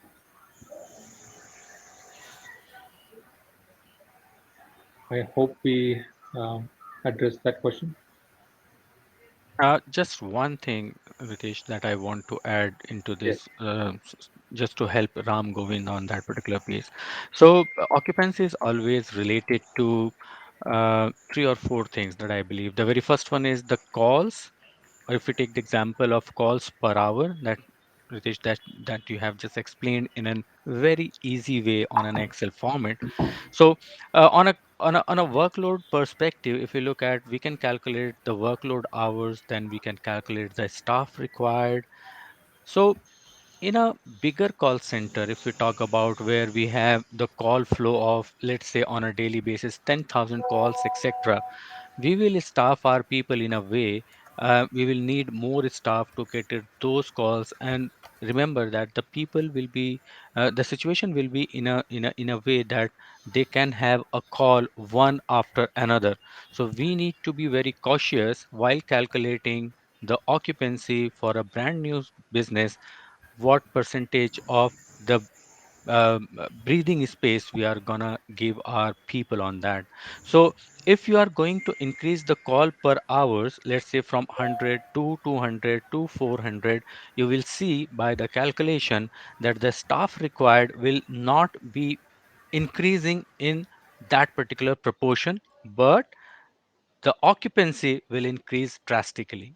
I hope we um, addressed that question. Just one thing, Ritesh, that I want to add into Yes. this, just to help Ram Govind on that particular piece. So, occupancy is always related to three or four things that I believe. The very first one is the calls, or if we take the example of calls per hour, that Ritesh, that you have just explained in a very easy way on an Excel format. So on a workload perspective, if you look at, we can calculate the workload hours, then we can calculate the staff required. So in a bigger call center, if we talk about where we have the call flow of, let's say, on a daily basis, 10,000 calls, etc., we will staff our people in a way, we will need more staff to cater those calls. And remember that the people will be, the situation will be in a way that they can have a call one after another. So we need to be very cautious while calculating the occupancy for a brand new business, what percentage of the breathing space we are gonna give our people on that. So if you are going to increase the call per hours, let's say from 100 to 200 to 400, you will see by the calculation that the staff required will not be increasing in that particular proportion, but the occupancy will increase drastically.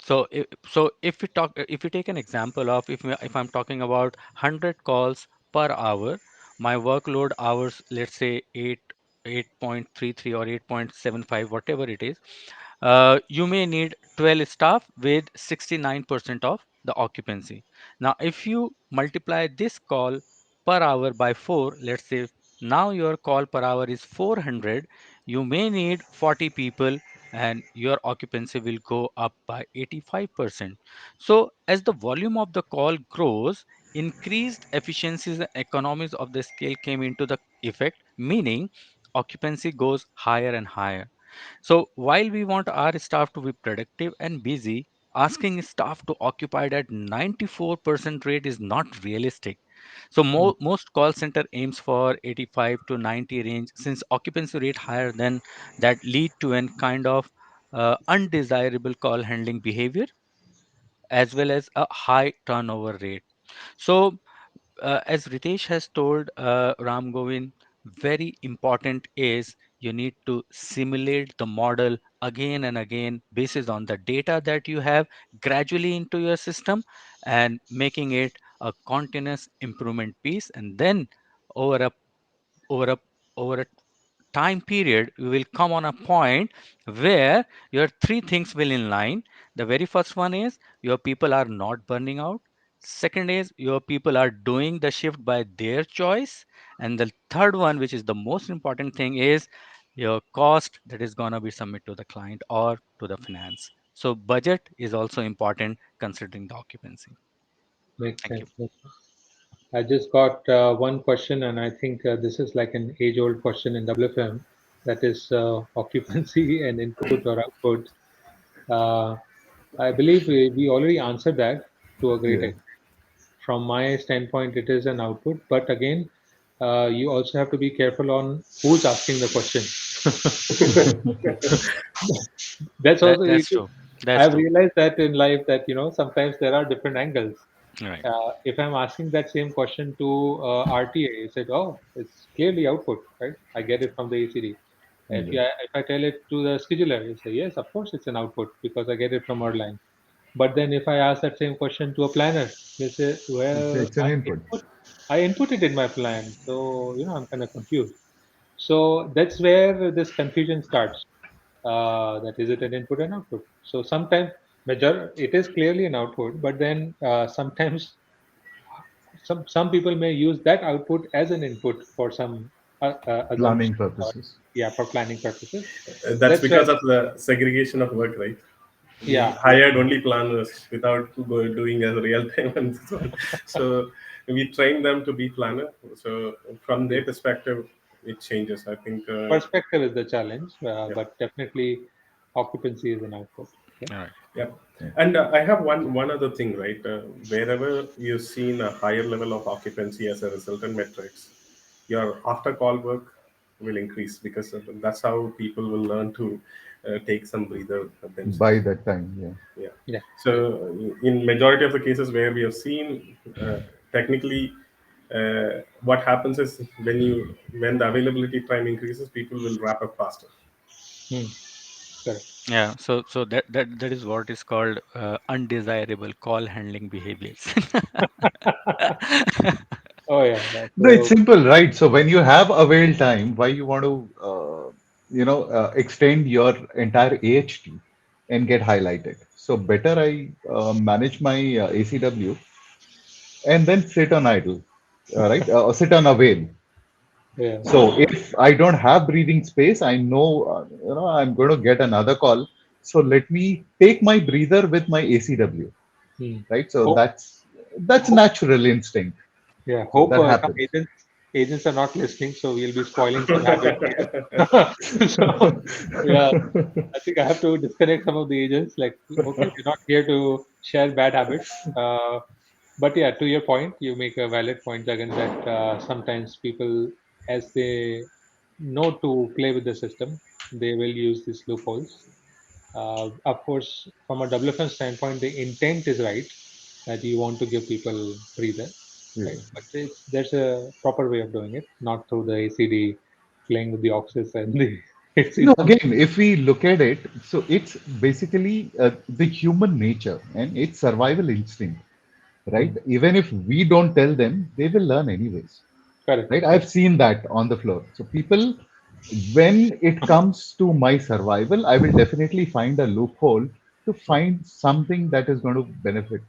So if we talk, if we take an example of, if I'm talking about 100 calls per hour, my workload hours, let's say 8.33 or 8.75, whatever it is, you may need 12 staff with 69% of the occupancy. Now if you multiply this call per hour by 4, let's say now your call per hour is 400, you may need 40 people, and your occupancy will go up by 85%. So as the volume of the call grows, increased efficiencies and economies of the scale came into the effect, meaning occupancy goes higher and higher. So while we want our staff to be productive and busy, asking staff to occupied at 94% rate is not realistic. So most call center aims for 85 to 90 range, since occupancy rate higher than that lead to an kind of undesirable call handling behavior, as well as a high turnover rate. So as Ritesh has told, Ram Govind, very important is you need to simulate the model again and again basis on the data that you have gradually into your system, and making it a continuous improvement piece. And then over a over a over a time period, you will come on a point where your three things will in line. The very first one is your people are not burning out. Second is your people are doing the shift by their choice. And the third one, which is the most important thing, is your cost that is going to be submitted to the client or to the finance. So budget is also important considering the occupancy. Makes Thank you. sense. I just got one question, and I think this is like an age-old question in WFM. That is occupancy and input or output. Uh, I believe we already answered that to a great Yeah. extent. From my standpoint, it is an output, but again, you also have to be careful on who's asking the question. That's That also that's true. That's I've true. realized that in life that sometimes there are different angles. Right. If I'm asking that same question to RTA, he said, "Oh, it's clearly output, right? I get it from the ACD." Yeah. If I tell it to the scheduler, he say, "Yes, of course it's an output because I get it from our line." But then if I ask that same question to a planner, they say, "Well, It's an input. I input it in my plan, so I'm kind of confused." So that's where this confusion starts. That is it an input and output? So sometimes it is clearly an output, but then sometimes some people may use that output as an input for some Planning assumption, or purposes. yeah, for planning purposes. That's That's where because of the segregation of work, right? We yeah, yeah, hired only planners without doing as real time and so on. So we train them to be planner. So from their yeah. perspective, it changes. I think, Perspective is the challenge, yeah, but definitely occupancy is an output. Yeah. All right. yeah. Yeah. And I have one other thing, right? Wherever you've seen a higher level of occupancy as a resultant metrics, your after call work will increase because that's how people will learn to take some breather By themselves. that time, yeah. Yeah. Yeah. So in majority of the cases where we have seen, technically, what happens is when the availability time increases, people will wrap up faster. Hmm. Correct. Yeah, so that is what is called undesirable call handling behaviors. Oh yeah. No, it's So simple, right? So when you have avail time, why you want to, extend your entire AHT and get highlighted? So better I manage my ACW and then sit on idle, right? Or sit on avail. yeah. So if I don't have breathing space, I know, I'm going to get another call. So let me take my breather with my ACW, Hmm. right? So Hope, that's hope, natural instinct. yeah. So Hope that some happens. agents are not listening, so we'll be spoiling some habits here. So yeah, I think I have to disconnect some of the agents. Like, okay, we're not here to share bad habits. But yeah, to your point, you make a valid point, Jagan, that sometimes people, as they know to play with the system, they will use these loopholes. Of course, from a WFM standpoint, the intent is right that you want to give people breather, Yeah. right? But there's a proper way of doing it, not through the ACD playing with the oxys and the No, ACD. again, if we look at it, so it's basically the human nature and it's survival instinct, right? Hmm. Even if we don't tell them, they will learn anyways, Correct. right? I've seen that on the floor. So people, when it comes to my survival, I will definitely find a loophole to find something that is going to benefit,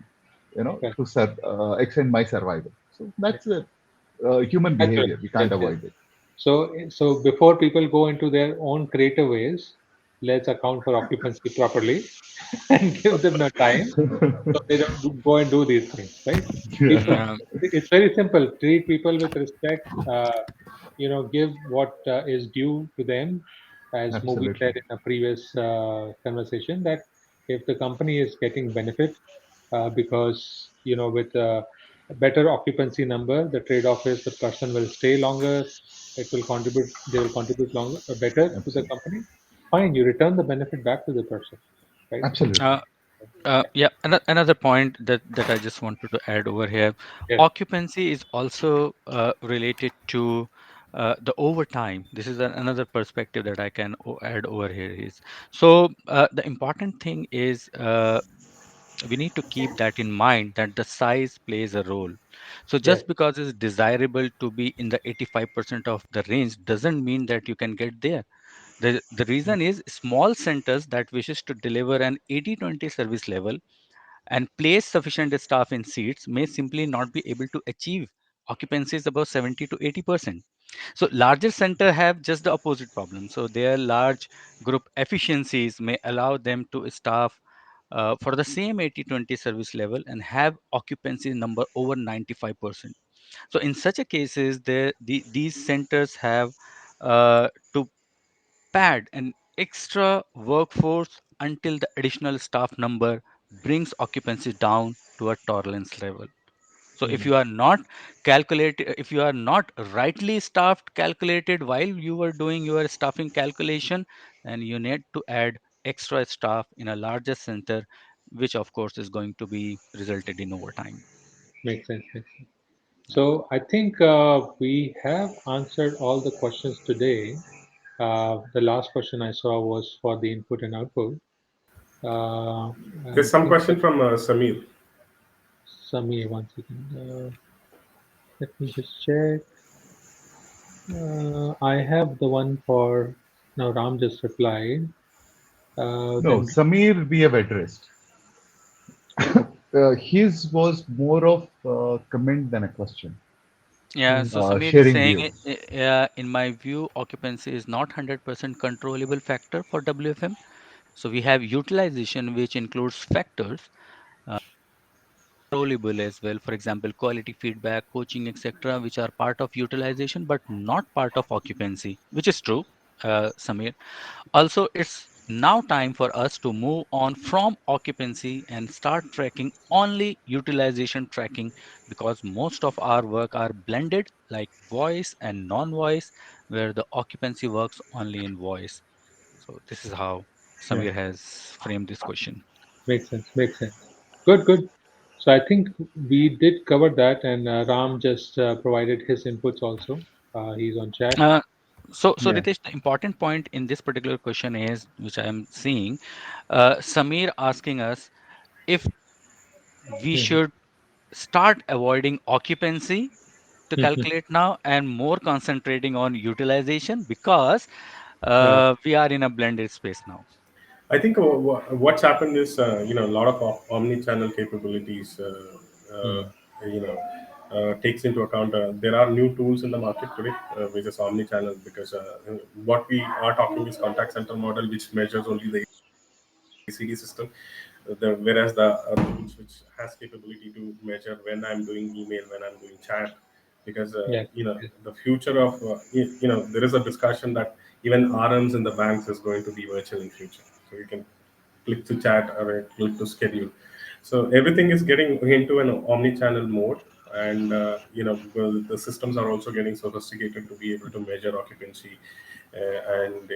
Correct. to extend my survival. So Yeah. that's a human Natural. behavior. We Yes, can't yes. avoid it. So before people go into their own creative ways, let's account for occupancy properly and give them the time so they don't go and do these things, right? People, Yeah, Yeah, it's very simple. Treat people with respect. Give what is due to them, as Movie said absolutely. in a previous conversation. That if the company is getting benefit, because with a better occupancy number, the trade-off is the person will stay longer. It will contribute. They will contribute longer, better to the Absolutely. company. Fine, you return the benefit back to the person, right? Absolutely. uh, yeah. Another point that I just wanted to add over here, Yes. occupancy is also related to the overtime. This is another perspective that I can add over here is, so the important thing is We need to keep that in mind that the size plays a role. So Yes. just because it's desirable to be in the 85% of the range doesn't mean that you can get there. The reason is small centers that wishes to deliver an 80/20 service level and place sufficient staff in seats may simply not be able to achieve occupancies above 70 to 80%. So larger center have just the opposite problem. So their large group efficiencies may allow them to staff for the same 80/20 service level and have occupancy number over 95%. So in such a cases, these centers have to pad an extra workforce until the additional staff number brings occupancy down to a tolerance level. So Mm. if you are not rightly staffed calculated while you are doing your staffing calculation, then you need to add extra staff in a larger center, which of course is going to be resulted in overtime. Makes sense. Makes sense. Yeah. So I think we have answered all the questions today. The last question I saw was for the input and output. I There's some think question from Samir. Samir, one second. Let me just check. I have the one for now. Ram just replied. No, Then Samir, we have addressed. oh, His was more of a comment than a question, Yeah, hmm, so Samir is sharing saying, view. in my view, occupancy is not 100% controllable factor for WFM. So we have utilization, which includes factors controllable as well. For example, quality feedback, coaching, etc., which are part of utilization but not part of occupancy, which is true, Samir. Also, it's now time for us to move on from occupancy and start tracking only utilization tracking because most of our work are blended like voice and non-voice, where the occupancy works only in voice. So this is how yeah, Samir has framed this question. makes sense. Makes sense. Good, good. So I think we did cover that, and Ram just provided his inputs also. He's on chat. Uh, so Yeah. Ritesh, the important point in this particular question is, which I am seeing, Samir asking us if we Mhm. should start avoiding occupancy to calculate now and more concentrating on utilization because Yeah, we are in a blended space now. I think what's happened is, a lot of omni-channel capabilities, mm, takes into account. There are new tools in the market today, which is omni-channel, because what we are talking is contact center model, which measures only the ACD system, whereas the tools which has capability to measure when I'm doing email, when I'm doing chat, because yes, yes, the future of there is a discussion that even RMs in the banks is going to be virtual in future, so you can click to chat or click to schedule. So everything is getting into an omni-channel mode, and well, the systems are also getting sophisticated to be able to measure occupancy, and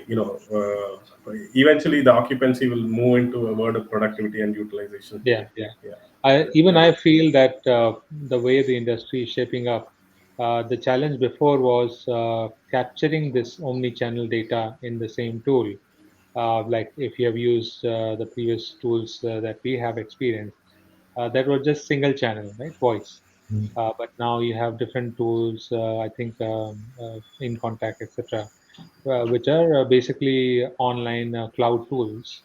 eventually the occupancy will move into a word of productivity and utilization. yeah, yeah. Yeah, I feel that the way the industry is shaping up, the challenge before was capturing this omni-channel data in the same tool. Like if you have used the previous tools that we have experienced, that was just single channel, right? Voice. But now you have different tools. I think in contact, etc., which are basically online cloud tools,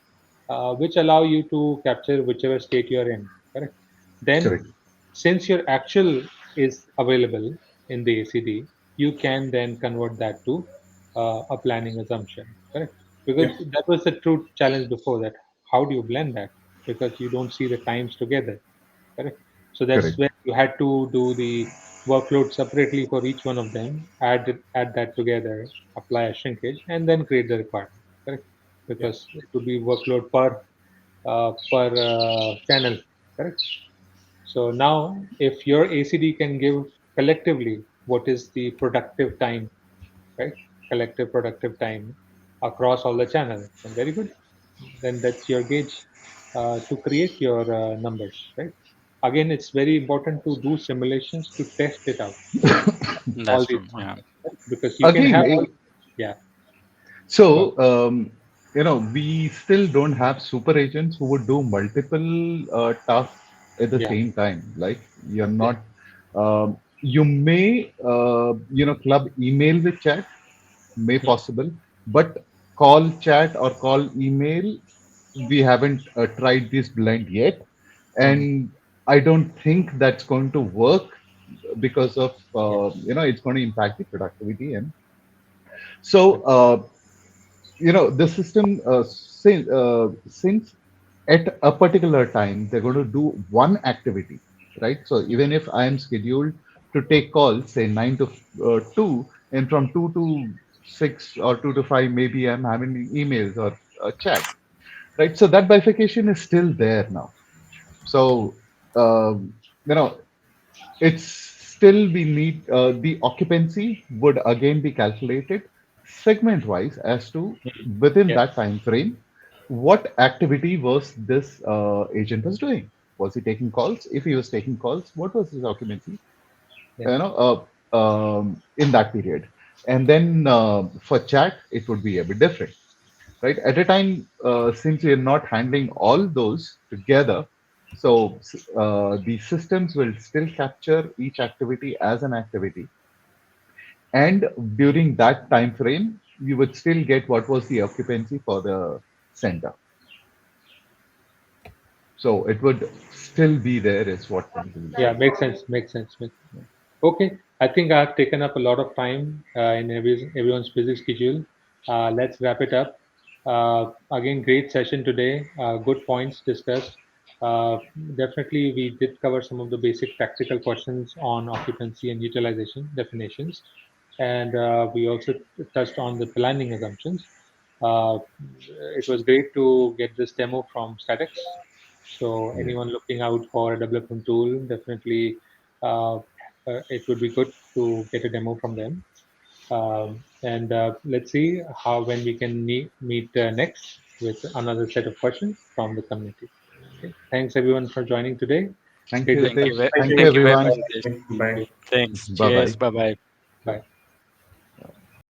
which allow you to capture whichever state you're in. Correct. Then, Correct. since your actual is available in the ACD, you can then convert that to a planning assumption. Correct. yeah, Because that was the true challenge before that. How do you blend that? Because you don't see the times together. Correct. So that's Correct. where you had to do the workload separately for each one of them, add that together, apply a shrinkage, and then create the requirement. Correct. yeah, Because it would be workload per channel. Correct. So now, if your ACD can give collectively what is the productive time, right? Collective productive time across all the channels, then very good. Then that's your gauge to create your numbers, right? Again, it's very important to do simulations to test it out, all That's these true. Yeah. concepts, right? Because you can Again, have all, yeah, go on. so we still don't have super agents who would do multiple tasks at the Yeah. same time. Like you're Yeah. not, you may, club email with chat, may Mm. possible, but call chat or call email, we haven't tried this blend yet. Mm. And I don't think that's going to work because of, Yeah. it's going to impact the productivity. And so, Correct. the system, since at a particular time they're going to do one activity, right? So even if I am scheduled to take calls, say 9 to 2, and from 2 to 6 or 2 to 5, maybe I'm having emails or chat, right? So that bifurcation is still there now. So, um, you know, it's still we need the occupancy would again be calculated segment wise as to Mm. within Yeah. that time frame what activity was this agent was doing. Was he taking calls? If he was taking calls, what was his occupancy? Yeah. In that period. And then for chat, it would be a bit different, right? At a time, since we are not handling all those together, so the systems will still capture each activity as an activity, and during that time frame, you would still get what was the occupancy for the center. So it would still be there, is what I'm really Yeah. saying. Makes sense. Makes sense. Okay, I think I've taken up a lot of time in everyone's busy schedule. Let's wrap it up. Again, great session today. Good points discussed. Uh, Definitely, we did cover some of the basic practical questions on occupancy and utilization definitions, and we also touched on the planning assumptions. Uh, it was great to get this demo from StrateX. So, Yeah. anyone looking out for a development tool, definitely it would be good to get a demo from them. And let's see how when we can meet next with another set of questions from the community. Okay. Thanks everyone for joining today. Thank Great you, Thank Ritesh. you. discussion. Thank Thank you, you. Thank you very everyone. much, Nitesh. Thank you. Thank Bye. you. Thanks. Bye Cheers. bye. Bye bye. Bye.